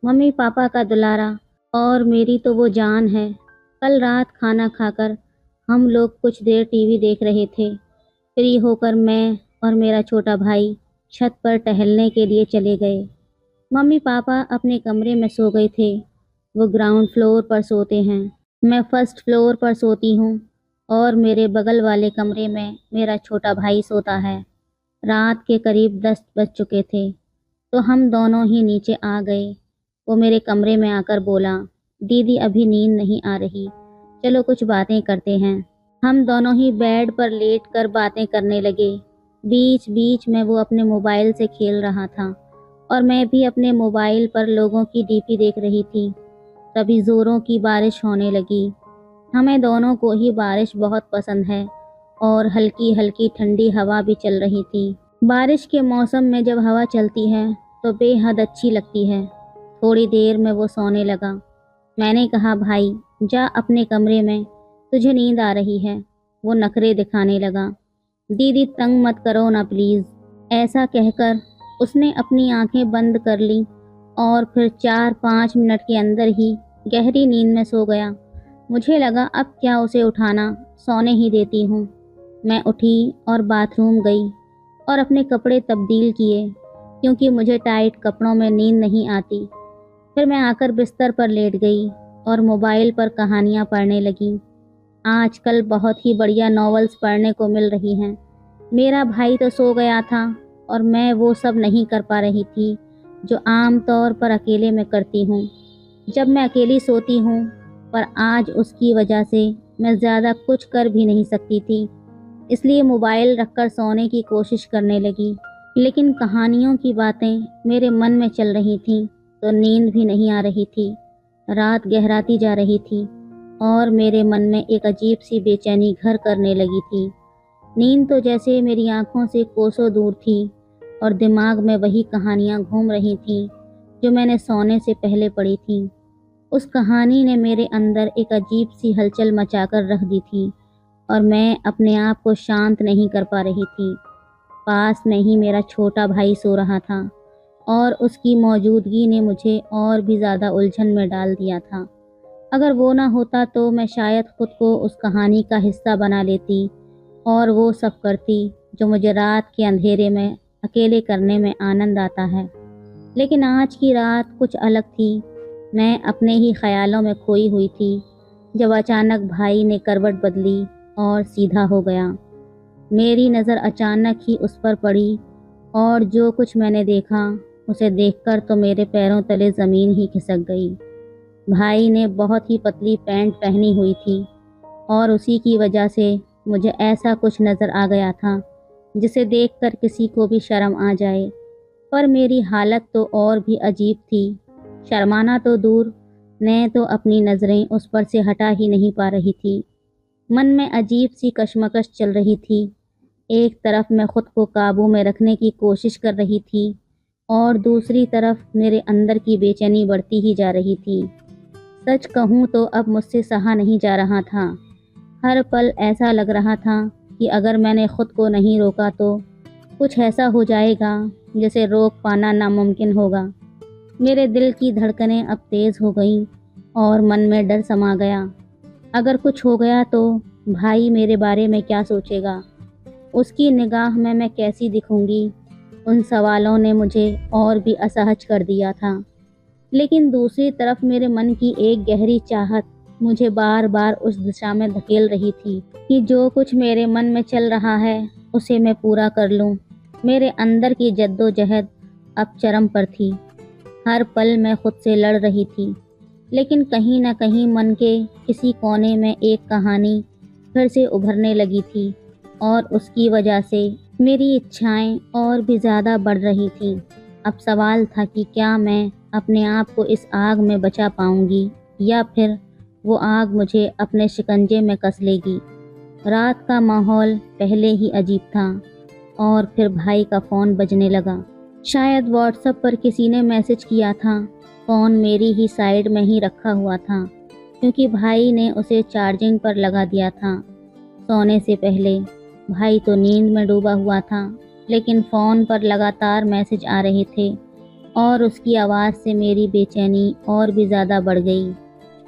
मम्मी पापा का दुलारा और मेरी तो वो जान है। कल रात खाना खाकर हम लोग कुछ देर टीवी देख रहे थे। फ्री होकर मैं और मेरा छोटा भाई छत पर टहलने के लिए चले गए। मम्मी पापा अपने कमरे में सो गए थे। वो ग्राउंड फ्लोर पर सोते हैं, मैं फर्स्ट फ्लोर पर सोती हूँ और मेरे बगल वाले कमरे में मेरा छोटा भाई सोता है। रात के करीब 10 बज चुके थे तो हम दोनों ही नीचे आ गए। वो मेरे कमरे में आकर बोला, दीदी अभी नींद नहीं आ रही, चलो कुछ बातें करते हैं। हम दोनों ही बेड पर लेट कर बातें करने लगे। बीच बीच में वो अपने मोबाइल से खेल रहा था और मैं भी अपने मोबाइल पर लोगों की डीपी देख रही थी। तभी ज़ोरों की बारिश होने लगी। हमें दोनों को ही बारिश बहुत पसंद है और हल्की हल्की ठंडी हवा भी चल रही थी। बारिश के मौसम में जब हवा चलती है तो बेहद अच्छी लगती है। थोड़ी देर में वो सोने लगा। मैंने कहा, भाई जा अपने कमरे में, तुझे नींद आ रही है। वो नखरे दिखाने लगा। दीदी तंग मत करो ना प्लीज़। ऐसा कहकर उसने अपनी आंखें बंद कर लीं और फिर 4-5 मिनट के अंदर ही गहरी नींद में सो गया। मुझे लगा अब क्या उसे उठाना, सोने ही देती हूँ। मैं उठी और बाथरूम गई और अपने कपड़े तब्दील किए क्योंकि मुझे टाइट कपड़ों में नींद नहीं आती। फिर मैं आकर बिस्तर पर लेट गई और मोबाइल पर कहानियाँ पढ़ने लगी। आजकल बहुत ही बढ़िया नॉवेल्स पढ़ने को मिल रही हैं। मेरा भाई तो सो गया था और मैं वो सब नहीं कर पा रही थी जो आम तौर पर अकेले में करती हूँ जब मैं अकेली सोती हूँ, पर आज उसकी वजह से मैं ज़्यादा कुछ कर भी नहीं सकती थी, इसलिए मोबाइल रखकर सोने की कोशिश करने लगी। लेकिन कहानियों की बातें मेरे मन में चल रही थीं तो नींद भी नहीं आ रही थी। रात गहराती जा रही थी और मेरे मन में एक अजीब सी बेचैनी घर करने लगी थी। नींद तो जैसे मेरी आंखों से कोसों दूर थी और दिमाग में वही कहानियाँ घूम रही थीं जो मैंने सोने से पहले पढ़ी थीं। उस कहानी ने मेरे अंदर एक अजीब सी हलचल मचाकर रख दी थी और मैं अपने आप को शांत नहीं कर पा रही थी। पास में ही मेरा छोटा भाई सो रहा था और उसकी मौजूदगी ने मुझे और भी ज़्यादा उलझन में डाल दिया था। अगर वो ना होता तो मैं शायद खुद को उस कहानी का हिस्सा बना लेती और वो सब करती जो मुझे रात के अंधेरे में अकेले करने में आनंद आता है। लेकिन आज की रात कुछ अलग थी। मैं अपने ही ख्यालों में खोई हुई थी जब अचानक भाई ने करवट बदली और सीधा हो गया। मेरी नज़र अचानक ही उस पर पड़ी और जो कुछ मैंने देखा उसे देखकर तो मेरे पैरों तले ज़मीन ही खिसक गई। भाई ने बहुत ही पतली पैंट पहनी हुई थी और उसी की वजह से मुझे ऐसा कुछ नज़र आ गया था जिसे देखकर किसी को भी शर्म आ जाए, पर मेरी हालत तो और भी अजीब थी। शर्माना तो दूर, मैं तो अपनी नज़रें उस पर से हटा ही नहीं पा रही थी। मन में अजीब सी कशमकश चल रही थी। एक तरफ मैं खुद को काबू में रखने की कोशिश कर रही थी और दूसरी तरफ मेरे अंदर की बेचैनी बढ़ती ही जा रही थी। सच कहूँ तो अब मुझसे सहा नहीं जा रहा था। हर पल ऐसा लग रहा था कि अगर मैंने खुद को नहीं रोका तो कुछ ऐसा हो जाएगा जिसे रोक पाना नामुमकिन होगा। मेरे दिल की धड़कनें अब तेज़ हो गईं और मन में डर समा गया। अगर कुछ हो गया तो भाई मेरे बारे में क्या सोचेगा, उसकी निगाह में मैं कैसी दिखूंगी। उन सवालों ने मुझे और भी असहज कर दिया था। लेकिन दूसरी तरफ मेरे मन की एक गहरी चाहत मुझे बार बार उस दिशा में धकेल रही थी कि जो कुछ मेरे मन में चल रहा है उसे मैं पूरा कर लूं। मेरे अंदर की जद्दोजहद अब चरम पर थी। हर पल मैं खुद से लड़ रही थी, लेकिन कहीं न कहीं मन के किसी कोने में एक कहानी फिर से उभरने लगी थी और उसकी वजह से मेरी इच्छाएं और भी ज़्यादा बढ़ रही थीं। अब सवाल था कि क्या मैं अपने आप को इस आग में बचा पाऊंगी या फिर वो आग मुझे अपने शिकंजे में कस लेगी। रात का माहौल पहले ही अजीब था और फिर भाई का फ़ोन बजने लगा। शायद व्हाट्सएप पर किसी ने मैसेज किया था। फ़ोन मेरी ही साइड में ही रखा हुआ था क्योंकि भाई ने उसे चार्जिंग पर लगा दिया था। सोने से पहले भाई तो नींद में डूबा हुआ था لیکن فون پر لگاتار میسج آ رہے تھے اور اس کی آواز سے میری بے چینی اور بھی زیادہ بڑھ گئی۔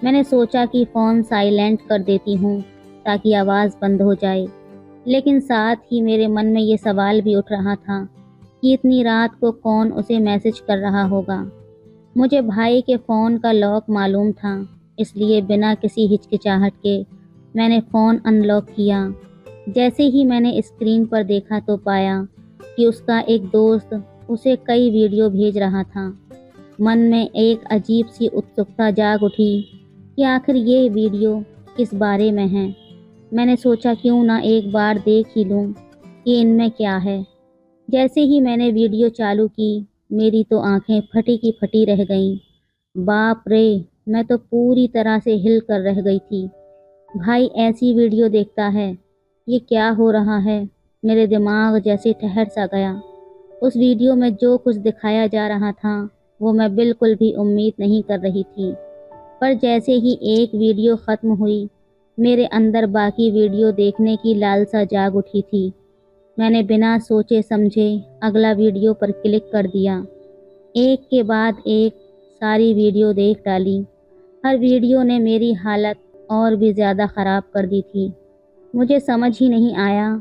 میں نے سوچا کہ فون سائلنٹ کر دیتی ہوں تاکہ آواز بند ہو جائے، لیکن ساتھ ہی میرے من میں یہ سوال بھی اٹھ رہا تھا کہ اتنی رات کو کون اسے میسج کر رہا ہوگا۔ مجھے بھائی کے فون کا لاک معلوم تھا، اس لیے بنا کسی ہچکچاہٹ کے میں نے فون ان لاک کیا۔ جیسے ہی میں نے اسکرین پر دیکھا تو پایا کہ اس کا ایک دوست اسے کئی ویڈیو بھیج رہا تھا۔ من میں ایک عجیب سی اتسکتا جاگ اٹھی کہ آخر یہ ویڈیو کس بارے میں ہے۔ میں نے سوچا کیوں نہ ایک بار دیکھ ہی لوں کہ ان میں کیا ہے۔ جیسے ہی میں نے ویڈیو چالو کی، میری تو آنکھیں پھٹی کی پھٹی رہ گئیں۔ باپ رے، میں تو پوری طرح سے ہل کر رہ گئی تھی۔ بھائی ایسی ویڈیو دیکھتا ہے؟ یہ کیا ہو رہا ہے؟ میرے دماغ جیسے ٹھہر سا گیا۔ اس ویڈیو میں جو کچھ دکھایا جا رہا تھا وہ میں بالکل بھی امید نہیں کر رہی تھی، پر جیسے ہی ایک ویڈیو ختم ہوئی میرے اندر باقی ویڈیو دیکھنے کی لالسا جاگ اٹھی تھی۔ میں نے بنا سوچے سمجھے اگلا ویڈیو پر کلک کر دیا۔ ایک کے بعد ایک ساری ویڈیو دیکھ ڈالی۔ ہر ویڈیو نے میری حالت اور بھی زیادہ خراب کر دی تھی۔ مجھے سمجھ ہی نہیں آیا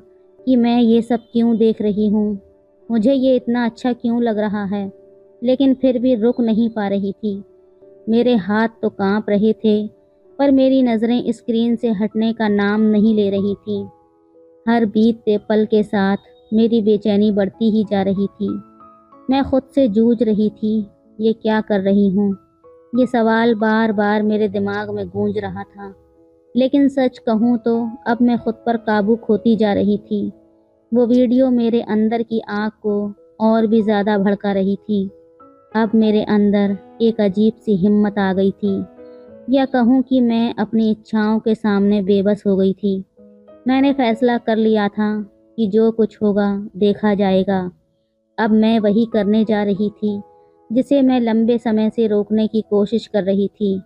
کہ میں یہ سب کیوں دیکھ رہی ہوں، مجھے یہ اتنا اچھا کیوں لگ رہا ہے، لیکن پھر بھی رک نہیں پا رہی تھی۔ میرے ہاتھ تو کانپ رہے تھے، پر میری نظریں اسکرین سے ہٹنے کا نام نہیں لے رہی تھیں۔ ہر بیتتے پل کے ساتھ میری بے چینی بڑھتی ہی جا رہی تھی۔ میں خود سے جوجھ رہی تھی، یہ کیا کر رہی ہوں؟ یہ سوال بار بار میرے دماغ میں گونج رہا تھا، لیکن سچ کہوں تو اب میں خود پر قابو کھوتی جا رہی تھی۔ وہ ویڈیو میرے اندر کی آگ کو اور بھی زیادہ بھڑکا رہی تھی۔ اب میرے اندر ایک عجیب سی ہمت آ گئی تھی، یا کہوں کہ میں اپنی اچھاؤں کے سامنے بے بس ہو گئی تھی۔ میں نے فیصلہ کر لیا تھا کہ جو کچھ ہوگا دیکھا جائے گا۔ اب میں وہی کرنے جا رہی تھی جسے میں لمبے سمے سے روکنے کی کوشش کر رہی تھی۔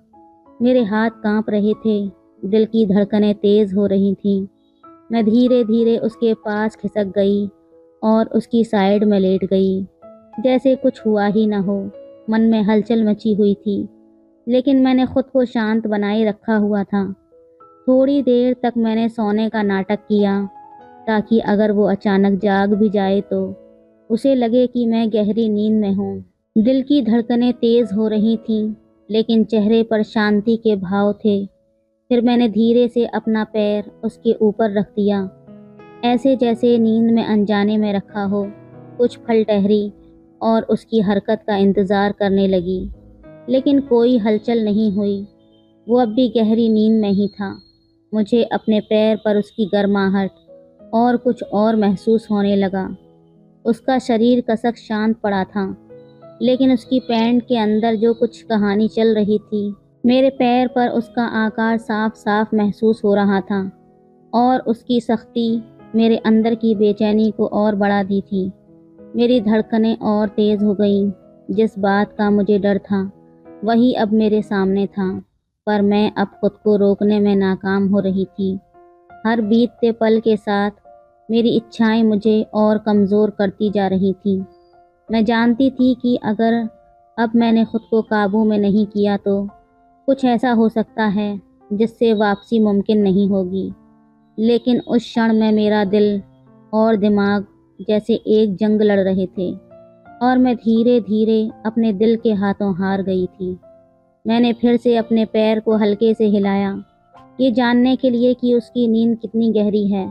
میرے ہاتھ کانپ رہے تھے، دل کی دھڑکنیں تیز ہو رہی تھیں۔ میں دھیرے دھیرے اس کے پاس کھسک گئی اور اس کی سائیڈ میں لیٹ گئی، جیسے کچھ ہوا ہی نہ ہو۔ من میں ہلچل مچی ہوئی تھی، لیکن میں نے خود کو شانت بنائے رکھا ہوا تھا۔ تھوڑی دیر تک میں نے سونے کا ناٹک کیا تاکہ اگر وہ اچانک جاگ بھی جائے تو اسے لگے کہ میں گہری نیند میں ہوں۔ دل کی دھڑکنیں تیز ہو رہی تھیں، لیکن چہرے پر شانتی کے بھاؤ تھے۔ پھر میں نے دھیرے سے اپنا پیر اس کے اوپر رکھ دیا، ایسے جیسے نیند میں انجانے میں رکھا ہو۔ کچھ پھل ٹہری اور اس کی حرکت کا انتظار کرنے لگی، لیکن کوئی ہلچل نہیں ہوئی۔ وہ اب بھی گہری نیند میں ہی تھا۔ مجھے اپنے پیر پر اس کی گرماہٹ اور کچھ اور محسوس ہونے لگا۔ اس کا شریر کسک شانت پڑا تھا، لیکن اس کی پینٹ کے اندر جو کچھ کہانی چل رہی تھی، میرے پیر پر اس کا آکار صاف صاف محسوس ہو رہا تھا، اور اس کی سختی میرے اندر کی بے چینی کو اور بڑھا دی تھی۔ میری دھڑکنیں اور تیز ہو گئیں۔ جس بات کا مجھے ڈر تھا وہی اب میرے سامنے تھا، پر میں اب خود کو روکنے میں ناکام ہو رہی تھی۔ ہر بیتتے پل کے ساتھ میری اچھائیں مجھے اور کمزور کرتی جا رہی تھیں۔ میں جانتی تھی کہ اگر اب میں نے خود کو قابو میں نہیں کیا تو کچھ ایسا ہو سکتا ہے جس سے واپسی ممکن نہیں ہوگی، لیکن اس شن میں میرا دل اور دماغ جیسے ایک جنگ لڑ رہے تھے، اور میں دھیرے دھیرے اپنے دل کے ہاتھوں ہار گئی تھی۔ میں نے پھر سے اپنے پیر کو ہلکے سے ہلایا، یہ جاننے کے لیے کہ اس کی نیند کتنی گہری ہے۔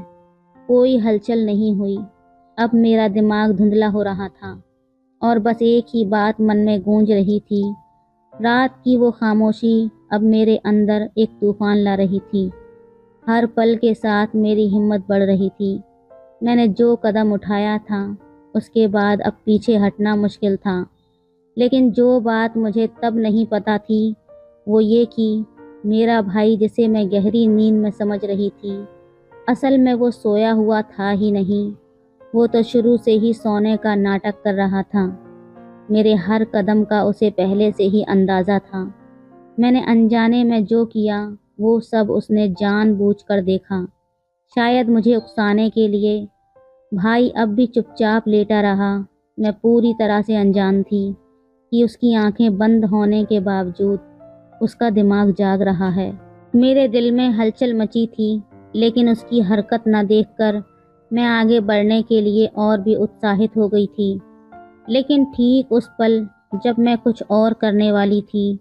کوئی ہلچل نہیں ہوئی۔ اب میرا دماغ دھندلا ہو رہا تھا، اور بس ایک ہی بات من میں گونج رہی تھی۔ رات کی وہ خاموشی اب میرے اندر ایک طوفان لا رہی تھی۔ ہر پل کے ساتھ میری ہمت بڑھ رہی تھی۔ میں نے جو قدم اٹھایا تھا اس کے بعد اب پیچھے ہٹنا مشکل تھا، لیکن جو بات مجھے تب نہیں پتہ تھی وہ یہ کہ میرا بھائی جسے میں گہری نیند میں سمجھ رہی تھی، اصل میں وہ سویا ہوا تھا ہی نہیں۔ وہ تو شروع سے ہی سونے کا ناٹک کر رہا تھا۔ میرے ہر قدم کا اسے پہلے سے ہی اندازہ تھا۔ میں نے انجانے میں جو کیا وہ سب اس نے جان بوجھ کر دیکھا، شاید مجھے اکسانے کے لیے، भाई अब भी चुपचाप लेटा रहा। मैं पूरी तरह से अनजान थी कि उसकी आंखें बंद होने के बावजूद उसका दिमाग जाग रहा है। मेरे दिल में हलचल मची थी, लेकिन उसकी हरकत न देखकर मैं आगे बढ़ने के लिए और भी उत्साहित हो गई थी। लेकिन ठीक उस पल जब मैं कुछ और करने वाली थी,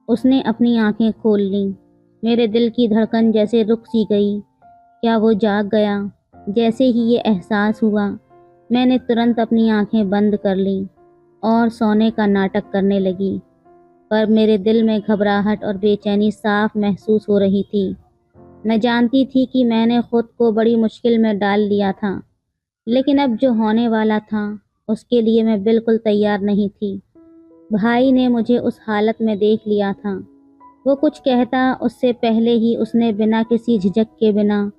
उसने अपनी आंखें खोल लीं। मेरे दिल की धड़कन जैसे रुक सी गई। क्या वो जाग गया? जैसे ही ये एहसास हुआ, मैंने तुरंत अपनी आंखें बंद कर लीं और सोने का नाटक करने लगी। पर मेरे दिल में घबराहट और बेचैनी साफ महसूस हो रही थी। मैं जानती थी कि मैंने खुद को बड़ी मुश्किल में डाल लिया था, लेकिन अब जो होने वाला था उसके लिए मैं बिल्कुल तैयार नहीं थी। भाई ने मुझे उस हालत में देख लिया था। वो कुछ कहता उससे पहले ही उसने बिना किसी झिझक के, बिना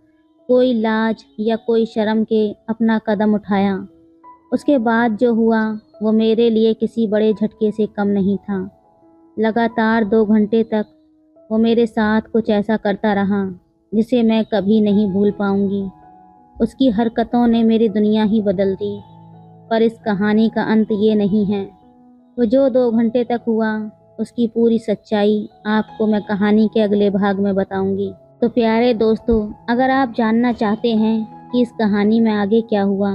कोई लाज या कोई शर्म के अपना कदम उठाया। उसके बाद जो हुआ वो मेरे लिए किसी बड़े झटके से कम नहीं था। लगातार 2 घंटे तक वो मेरे साथ कुछ ऐसा करता रहा जिसे मैं कभी नहीं भूल पाऊंगी। उसकी हरकतों ने मेरी दुनिया ही बदल दी। पर इस कहानी का अंत ये नहीं है। वो जो 2 घंटे तक हुआ, उसकी पूरी सच्चाई आपको मैं कहानी के अगले भाग में बताऊंगी। तो प्यारे दोस्तों, अगर आप जानना चाहते हैं कि इस कहानी में आगे क्या हुआ,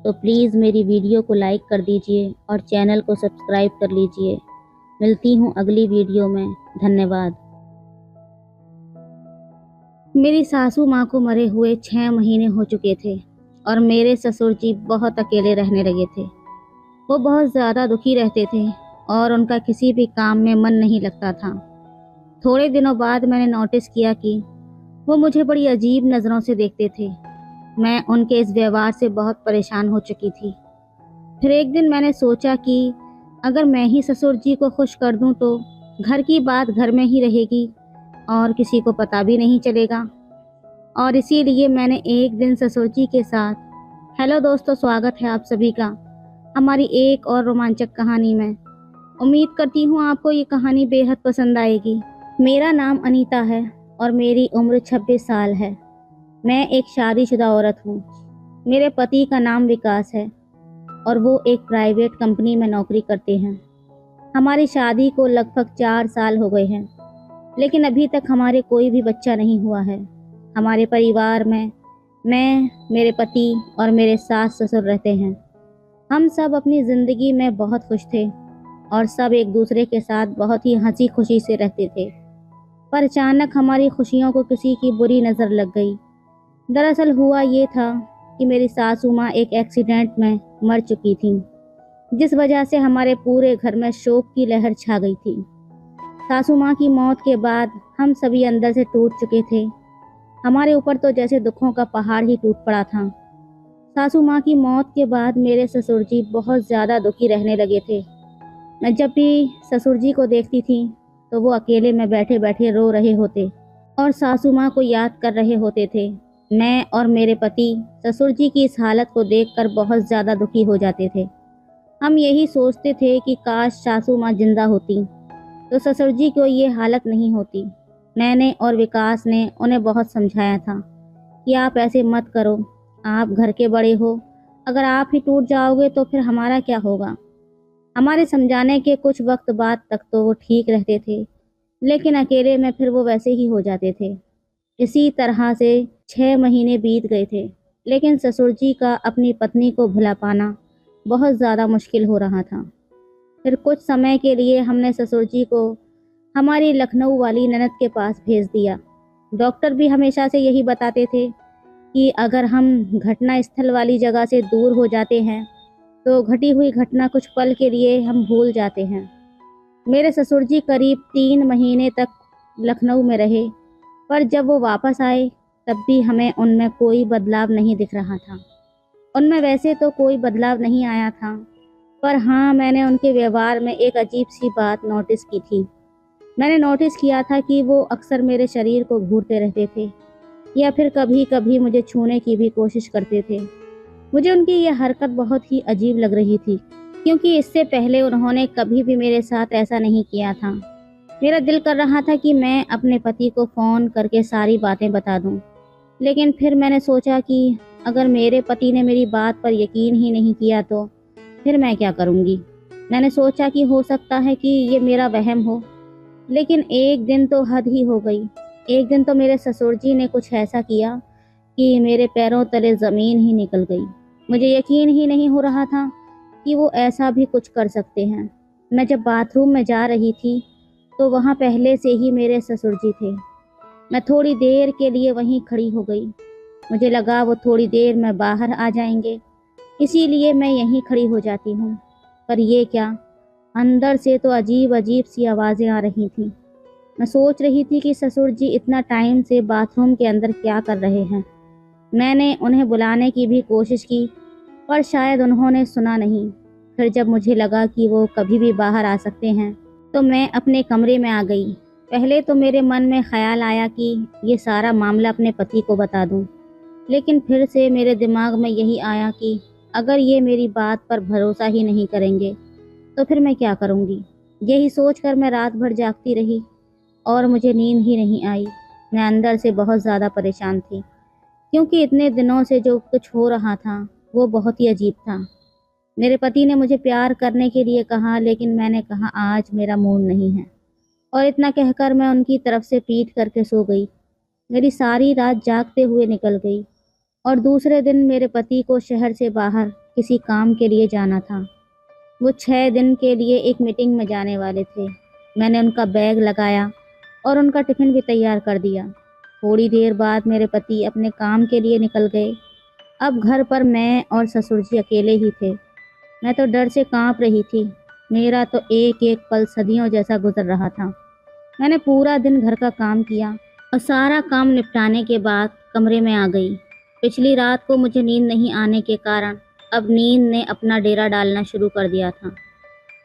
तो प्लीज़ मेरी वीडियो को लाइक कर दीजिए और चैनल को सब्सक्राइब कर लीजिए। मिलती हूँ अगली वीडियो में। धन्यवाद। मेरी सासू माँ को मरे हुए 6 महीने हो चुके थे और मेरे ससुर जी बहुत अकेले रहने लगे थे। वो बहुत ज़्यादा दुखी रहते थे और उनका किसी भी काम में मन नहीं लगता था। थोड़े दिनों बाद मैंने नोटिस किया कि वो मुझे बड़ी अजीब नज़रों से देखते थे। मैं उनके इस व्यवहार से बहुत परेशान हो चुकी थी। फिर एक दिन मैंने सोचा कि अगर मैं ही ससुर जी को खुश कर दूं तो घर की बात घर में ही रहेगी और किसी को पता भी नहीं चलेगा। और इसीलिए मैंने एक दिन ससुर जी के साथ, हेलो दोस्तों, स्वागत है आप सभी का हमारी एक और रोमांचक कहानी में। उम्मीद करती हूँ आपको ये कहानी बेहद पसंद आएगी। मेरा नाम अनीता है और मेरी उम्र 26 साल है। मैं एक शादीशुदा औरत हूँ। मेरे पति का नाम विकास है और वो एक प्राइवेट कंपनी में नौकरी करते हैं। हमारी शादी को लगभग 4 साल हो गए हैं, लेकिन अभी तक हमारे कोई भी बच्चा नहीं हुआ है। हमारे परिवार में मैं, मेरे पति और मेरे सास ससुर रहते हैं। हम सब अपनी ज़िंदगी में बहुत खुश थे और सब एक दूसरे के साथ बहुत ही हंसी खुशी से रहते थे। पर अचानक हमारी खुशियों को किसी की बुरी नज़र लग गई। दरअसल हुआ ये था कि मेरी सासू माँ एक एक्सीडेंट में मर चुकी थी, जिस वजह से हमारे पूरे घर में शोक की लहर छा गई थी। सासू माँ की मौत के बाद हम सभी अंदर से टूट चुके थे। हमारे ऊपर तो जैसे दुखों का पहाड़ ही टूट पड़ा था। सासू माँ की मौत के बाद मेरे ससुर जी बहुत ज़्यादा दुखी रहने लगे थे। मैं जब भी ससुर जी को देखती थी तो वो अकेले में बैठे बैठे रो रहे होते और सासू माँ को याद कर रहे होते थे। मैं और मेरे पति ससुर जी की इस हालत को देखकर बहुत ज़्यादा दुखी हो जाते थे। हम यही सोचते थे कि काश सासू माँ जिंदा होती तो ससुर जी को ये हालत नहीं होती। मैंने और विकास ने उन्हें बहुत समझाया था कि आप ऐसे मत करो, आप घर के बड़े हो, अगर आप ही टूट जाओगे तो फिर हमारा क्या होगा। हमारे समझाने के कुछ वक्त बाद तक तो वो ठीक रहते थे, लेकिन अकेले में फिर वो वैसे ही हो जाते थे। इसी तरह से 6 महीने बीत गए थे, लेकिन ससुर जी का अपनी पत्नी को भुला पाना बहुत ज़्यादा मुश्किल हो रहा था। फिर कुछ समय के लिए हमने ससुर जी को हमारी लखनऊ वाली ननद के पास भेज दिया। डॉक्टर भी हमेशा से यही बताते थे कि अगर हम घटना स्थल वाली जगह से दूर हो जाते हैं तो घटी हुई घटना कुछ पल के लिए हम भूल जाते हैं। मेरे ससुर जी करीब 3 महीने तक लखनऊ में रहे, पर जब वो वापस आए तब भी हमें उनमें कोई बदलाव नहीं दिख रहा था। उनमें वैसे तो कोई बदलाव नहीं आया था, पर हाँ, मैंने उनके व्यवहार में एक अजीब सी बात नोटिस की थी। मैंने नोटिस किया था कि वो अक्सर मेरे शरीर को घूरते रहते थे या फिर कभी कभी मुझे छूने की भी कोशिश करते थे। मुझे उनकी यह हरकत बहुत ही अजीब लग रही थी, क्योंकि इससे पहले उन्होंने कभी भी मेरे साथ ऐसा नहीं किया था। मेरा दिल कर रहा था कि मैं अपने पति को फ़ोन करके सारी बातें बता दूं, लेकिन फिर मैंने सोचा कि अगर मेरे पति ने मेरी बात पर यकीन ही नहीं किया तो फिर मैं क्या करूँगी। मैंने सोचा कि हो सकता है कि ये मेरा वहम हो, लेकिन एक दिन तो हद ही हो गई। एक दिन तो मेरे ससुर जी ने कुछ ऐसा किया कि मेरे पैरों तले ज़मीन ही निकल गई। मुझे यकीन ही नहीं हो रहा था कि वो ऐसा भी कुछ कर सकते हैं। मैं जब बाथरूम में जा रही थी तो वहाँ पहले से ही मेरे ससुर जी थे। मैं थोड़ी देर के लिए वहीं खड़ी हो गई। मुझे लगा वो थोड़ी देर में बाहर आ जाएंगे, इसीलिए मैं यहीं खड़ी हो जाती हूँ। पर ये क्या, अंदर से तो अजीब अजीब सी आवाज़ें आ रही थीं। मैं सोच रही थी कि ससुर जी इतना टाइम से बाथरूम के अंदर क्या कर रहे हैं। मैंने उन्हें बुलाने की भी कोशिश की, पर शायद उन्होंने सुना नहीं। फिर जब मुझे लगा कि वो कभी भी बाहर आ सकते हैं तो मैं अपने कमरे में आ गई। पहले तो मेरे मन में ख्याल आया कि ये सारा मामला अपने पति को बता दूं, लेकिन फिर से मेरे दिमाग में यही आया कि अगर ये मेरी बात पर भरोसा ही नहीं करेंगे तो फिर मैं क्या करूँगी। यही सोचकर मैं रात भर जागती रही और मुझे नींद ही नहीं आई। मैं अंदर से बहुत ज़्यादा परेशान थी, क्योंकि इतने दिनों से जो कुछ हो रहा था वो बहुत ही अजीब था। मेरे पति ने मुझे प्यार करने के लिए कहा, लेकिन मैंने कहा आज मेरा मूड नहीं है, और इतना कहकर मैं उनकी तरफ से पीट करके सो गई। मेरी सारी रात जागते हुए निकल गई और दूसरे दिन मेरे पति को शहर से बाहर किसी काम के लिए जाना था। वो 6 दिन के लिए एक मीटिंग में जाने वाले थे। मैंने उनका बैग लगाया और उनका टिफ़िन भी तैयार कर दिया। थोड़ी देर बाद मेरे पति अपने काम के लिए निकल गए। अब घर पर मैं और ससुर जी अकेले ही थे। मैं तो डर से कांप रही थी। मेरा तो एक एक पल सदियों जैसा गुजर रहा था। मैंने पूरा दिन घर का काम किया और सारा काम निपटाने के बाद कमरे में आ गई। पिछली रात को मुझे नींद नहीं आने के कारण अब नींद ने अपना डेरा डालना शुरू कर दिया था।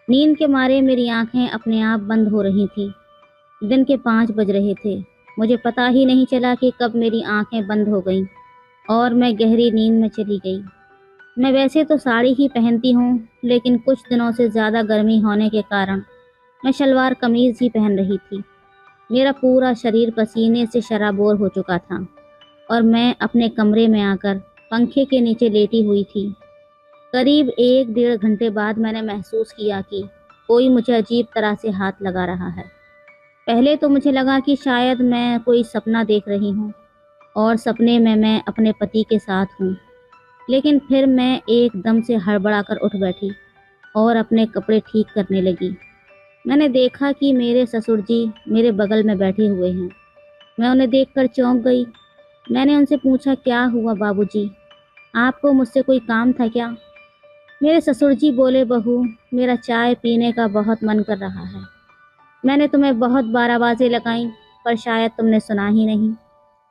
नींद के मारे मेरी आंखें अपने आप बंद हो रही थीं। दिन के 5 बज रहे थे। मुझे पता ही नहीं चला कि कब मेरी आंखें बंद हो गईं और मैं गहरी नींद में चली गई। मैं वैसे तो साड़ी ही पहनती हूँ, लेकिन कुछ दिनों से ज़्यादा गर्मी होने के कारण मैं शलवार कमीज़ ही पहन रही थी। मेरा पूरा शरीर पसीने से शराबोर हो चुका था और मैं अपने कमरे में आकर पंखे के नीचे लेटी हुई थी। करीब 1 डेढ़ घंटे बाद मैंने महसूस किया कि कोई मुझे अजीब तरह से हाथ लगा रहा है। पहले तो मुझे लगा कि शायद मैं कोई सपना देख रही हूँ और सपने में मैं अपने पति के साथ हूँ, लेकिन फिर मैं एकदम से हड़बड़ाकर उठ बैठी और अपने कपड़े ठीक करने लगी। मैंने देखा कि मेरे ससुर जी मेरे बगल में बैठे हुए हैं। मैं उन्हें देखकर चौंक गई। मैंने उनसे पूछा, क्या हुआ बाबूजी, आपको मुझसे कोई काम था क्या? मेरे ससुर जी बोले, बहू, मेरा चाय पीने का बहुत मन कर रहा है। मैंने तुम्हें बहुत बार आवाज़ें लगाईं, पर शायद तुमने सुना ही नहीं,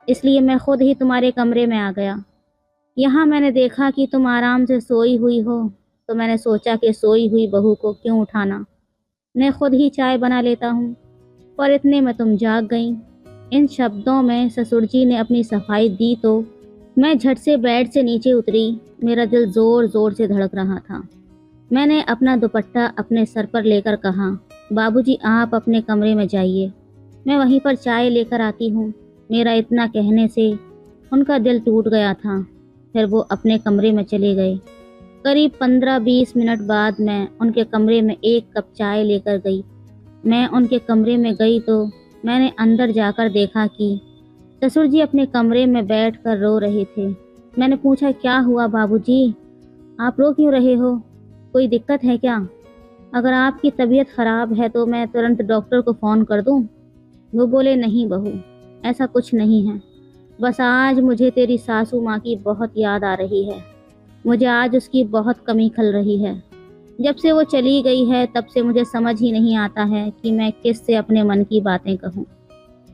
इसलिए मैं खुद ही तुम्हारे कमरे में आ गया। यहाँ मैंने देखा कि तुम आराम से सोई हुई हो, तो मैंने सोचा कि सोई हुई बहू को क्यों उठाना, मैं खुद ही चाय बना लेता हूँ। पर इतने में तुम जाग गईं। इन शब्दों में ससुर जी ने अपनी सफाई दी तो मैं झट से बेड से नीचे उतरी। मेरा दिल ज़ोर ज़ोर से धड़क रहा था। मैंने अपना दुपट्टा अपने सर पर लेकर कहा, बाबूजी आप अपने कमरे में जाइए, मैं वहीं पर चाय लेकर आती हूँ। मेरा इतना कहने से उनका दिल टूट गया था। फिर वो अपने कमरे में चले गए। करीब 15-20 मिनट बाद मैं उनके कमरे में एक कप चाय लेकर गई। मैं उनके कमरे में गई तो मैंने अंदर जाकर देखा कि ससुर जी अपने कमरे में बैठकर रो रहे थे। मैंने पूछा, क्या हुआ बाबूजी, आप रो क्यों रहे हो, कोई दिक्कत है क्या? अगर आपकी तबीयत ख़राब है तो मैं तुरंत डॉक्टर को फ़ोन कर दूं? वो बोले, नहीं बहू, ऐसा कुछ नहीं है, बस आज मुझे तेरी सासू माँ की बहुत याद आ रही है। मुझे आज उसकी बहुत कमी खल रही है। जब से वो चली गई है तब से मुझे समझ ही नहीं आता है कि मैं किससे अपने मन की बातें कहूँ।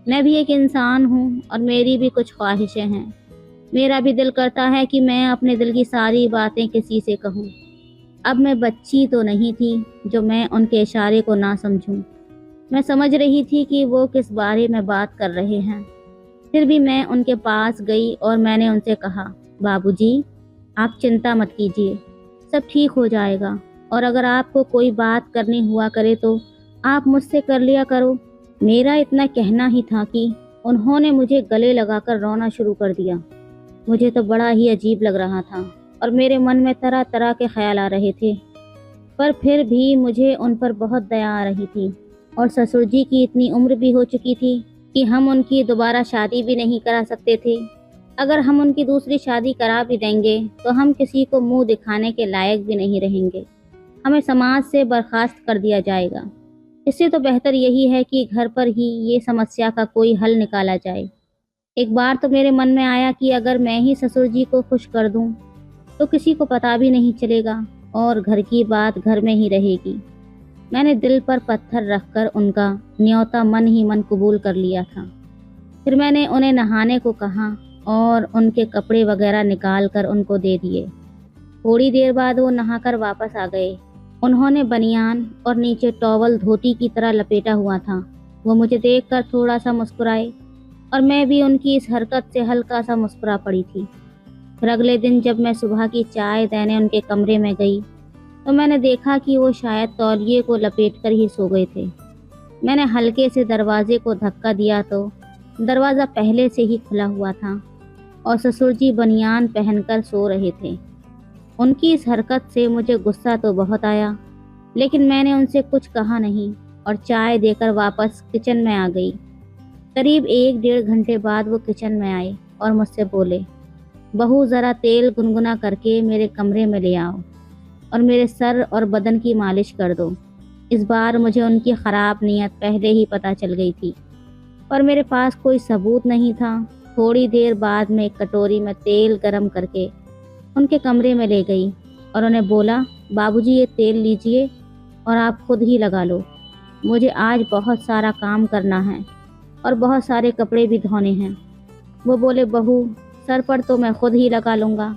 मैं भी एक इंसान हूँ और मेरी भी कुछ ख्वाहिशें हैं। मेरा भी दिल करता है कि मैं अपने दिल की सारी बातें किसी से कहूँ। अब मैं बच्ची तो नहीं थी जो मैं उनके इशारे को ना समझूं। मैं समझ रही थी कि वो किस बारे में बात कर रहे हैं। फिर भी मैं उनके पास गई और मैंने उनसे कहा, बाबूजी, आप चिंता मत कीजिए, सब ठीक हो जाएगा, और अगर आपको कोई बात करनी हुआ करे तो आप मुझसे कर लिया करो। मेरा इतना कहना ही था कि उन्होंने मुझे गले लगाकर रोना शुरू कर दिया। मुझे तो बड़ा ही अजीब लग रहा था और मेरे मन में तरह तरह के ख्याल आ रहे थे, पर फिर भी मुझे उन पर बहुत दया आ रही थी। और ससुर जी की इतनी उम्र भी हो चुकी थी कि हम उनकी दोबारा शादी भी नहीं करा सकते थे। अगर हम उनकी दूसरी शादी करा भी देंगे तो हम किसी को मुंह दिखाने के लायक भी नहीं रहेंगे, हमें समाज से बर्खास्त कर दिया जाएगा। इससे तो बेहतर यही है कि घर पर ही ये समस्या का कोई हल निकाला जाए। एक बार तो मेरे मन में आया कि अगर मैं ही ससुर जी को खुश कर दूं तो किसी को पता भी नहीं चलेगा और घर की बात घर में ही रहेगी। मैंने दिल पर पत्थर रखकर उनका न्योता मन ही मन कबूल कर लिया था। फिर मैंने उन्हें नहाने को कहा और उनके कपड़े वगैरह निकाल कर उनको दे दिए। थोड़ी देर बाद वो नहाकर वापस आ गए। उन्होंने बनियान और नीचे टॉवल धोती की तरह लपेटा हुआ था। वो मुझे देखकर थोड़ा सा मुस्कुराए और मैं भी उनकी इस हरकत से हल्का सा मुस्कुरा पड़ी थी। फिर अगले दिन जब मैं सुबह की चाय देने उनके कमरे में गई तो मैंने देखा कि वो शायद तौलिए को लपेट कर ही सो गए थे। मैंने हल्के से दरवाजे को धक्का दिया तो दरवाज़ा पहले से ही खुला हुआ था और ससुर जी बनियान पहनकर सो रहे थे। उनकी इस हरकत से मुझे गुस्सा तो बहुत आया, लेकिन मैंने उनसे कुछ कहा नहीं और चाय देकर वापस किचन में आ गई। करीब 1-1.5 घंटे बाद वो किचन में आए और मुझसे बोले, बहू ज़रा तेल गुनगुना करके मेरे कमरे में ले आओ और मेरे सर और बदन की मालिश कर दो। इस बार मुझे उनकी ख़राब नीयत पहले ही पता चल गई थी, पर मेरे पास कोई सबूत नहीं था। थोड़ी देर बाद में एक कटोरी में तेल गरम करके उनके कमरे में ले गई और उन्हें बोला, बाबूजी ये तेल लीजिए और आप खुद ही लगा लो। मुझे आज बहुत सारा काम करना है और बहुत सारे कपड़े भी धोने हैं। वो बोले, बहू सर पर तो मैं खुद ही लगा लूँगा,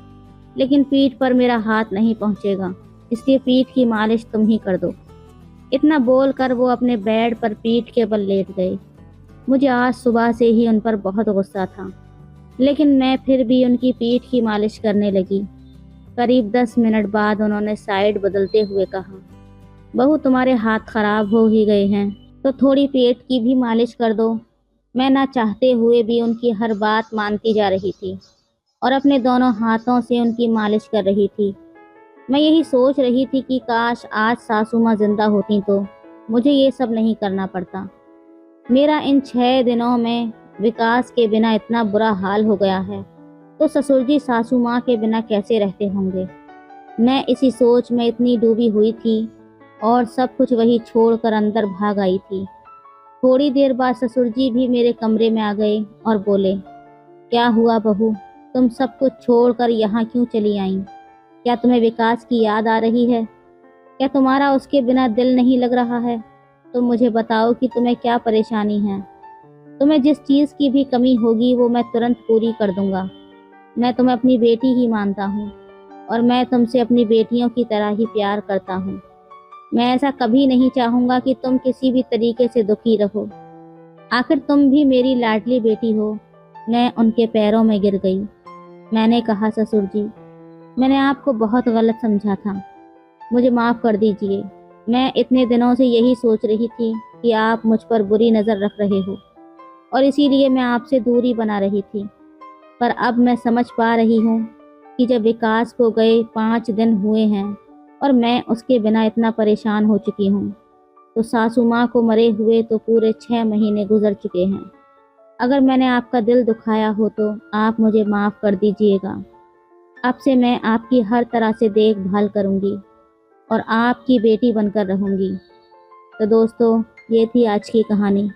लेकिन पीठ पर मेरा हाथ नहीं पहुँचेगा, इसलिए पीठ की मालिश तुम ही कर दो। इतना बोलकर वो अपने बेड पर पीठ के बल लेट गए। मुझे आज सुबह से ही उन पर बहुत गुस्सा था, लेकिन मैं फिर भी उनकी पीठ की मालिश करने लगी। करीब 10 मिनट बाद उन्होंने साइड बदलते हुए कहा, बहू तुम्हारे हाथ खराब हो ही गए हैं तो थोड़ी पेट की भी मालिश कर दो। मैं ना चाहते हुए भी उनकी हर बात मानती जा रही थी और अपने दोनों हाथों से उनकी मालिश कर रही थी। मैं यही सोच रही थी कि काश आज सासू माँ जिंदा होती तो मुझे ये सब नहीं करना पड़ता। मेरा इन 6 दिनों में विकास के बिना इतना बुरा हाल हो गया है तो ससुर जी सासू माँ के बिना कैसे रहते होंगे। मैं इसी सोच में इतनी डूबी हुई थी और सब कुछ वही छोड़कर अंदर भाग आई थी। थोड़ी देर बाद ससुर जी भी मेरे कमरे में आ गए और बोले, क्या हुआ बहू, तुम सब कुछ छोड़कर यहाँ क्यों चली आई? क्या तुम्हें विकास की याद आ रही है? क्या तुम्हारा उसके बिना दिल नहीं लग रहा है? तो मुझे बताओ कि तुम्हें क्या परेशानी है। तुम्हें जिस चीज़ की भी कमी होगी वो मैं तुरंत पूरी कर दूंगा। मैं तुम्हें अपनी बेटी ही मानता हूँ और मैं तुमसे अपनी बेटियों की तरह ही प्यार करता हूँ। मैं ऐसा कभी नहीं चाहूँगा कि तुम किसी भी तरीके से दुखी रहो। आखिर तुम भी मेरी लाडली बेटी हो। मैं उनके पैरों में गिर गई। मैंने कहा, ससुर जी मैंने आपको बहुत गलत समझा था, मुझे माफ़ कर दीजिए। मैं इतने दिनों से यही सोच रही थी कि आप मुझ पर बुरी नज़र रख रहे हो और इसीलिए मैं आपसे दूरी बना रही थी। पर अब मैं समझ पा रही हूँ कि जब विकास को गए 5 दिन हुए हैं और मैं उसके बिना इतना परेशान हो चुकी हूँ, तो सासू माँ को मरे हुए तो पूरे 6 महीने गुजर चुके हैं। अगर मैंने आपका दिल दुखाया हो तो आप मुझे माफ़ कर दीजिएगा। अब से मैं आपकी हर तरह से देखभाल करूँगी और आपकी बेटी बनकर रहूँगी। तो दोस्तों, ये थी आज की कहानी।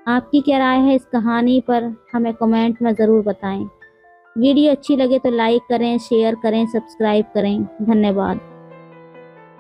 आपकी क्या राय है इस कहानी पर हमें कमेंट में ज़रूर बताएं। वीडियो अच्छी लगे तो लाइक करें, शेयर करें, सब्सक्राइब करें। धन्यवाद।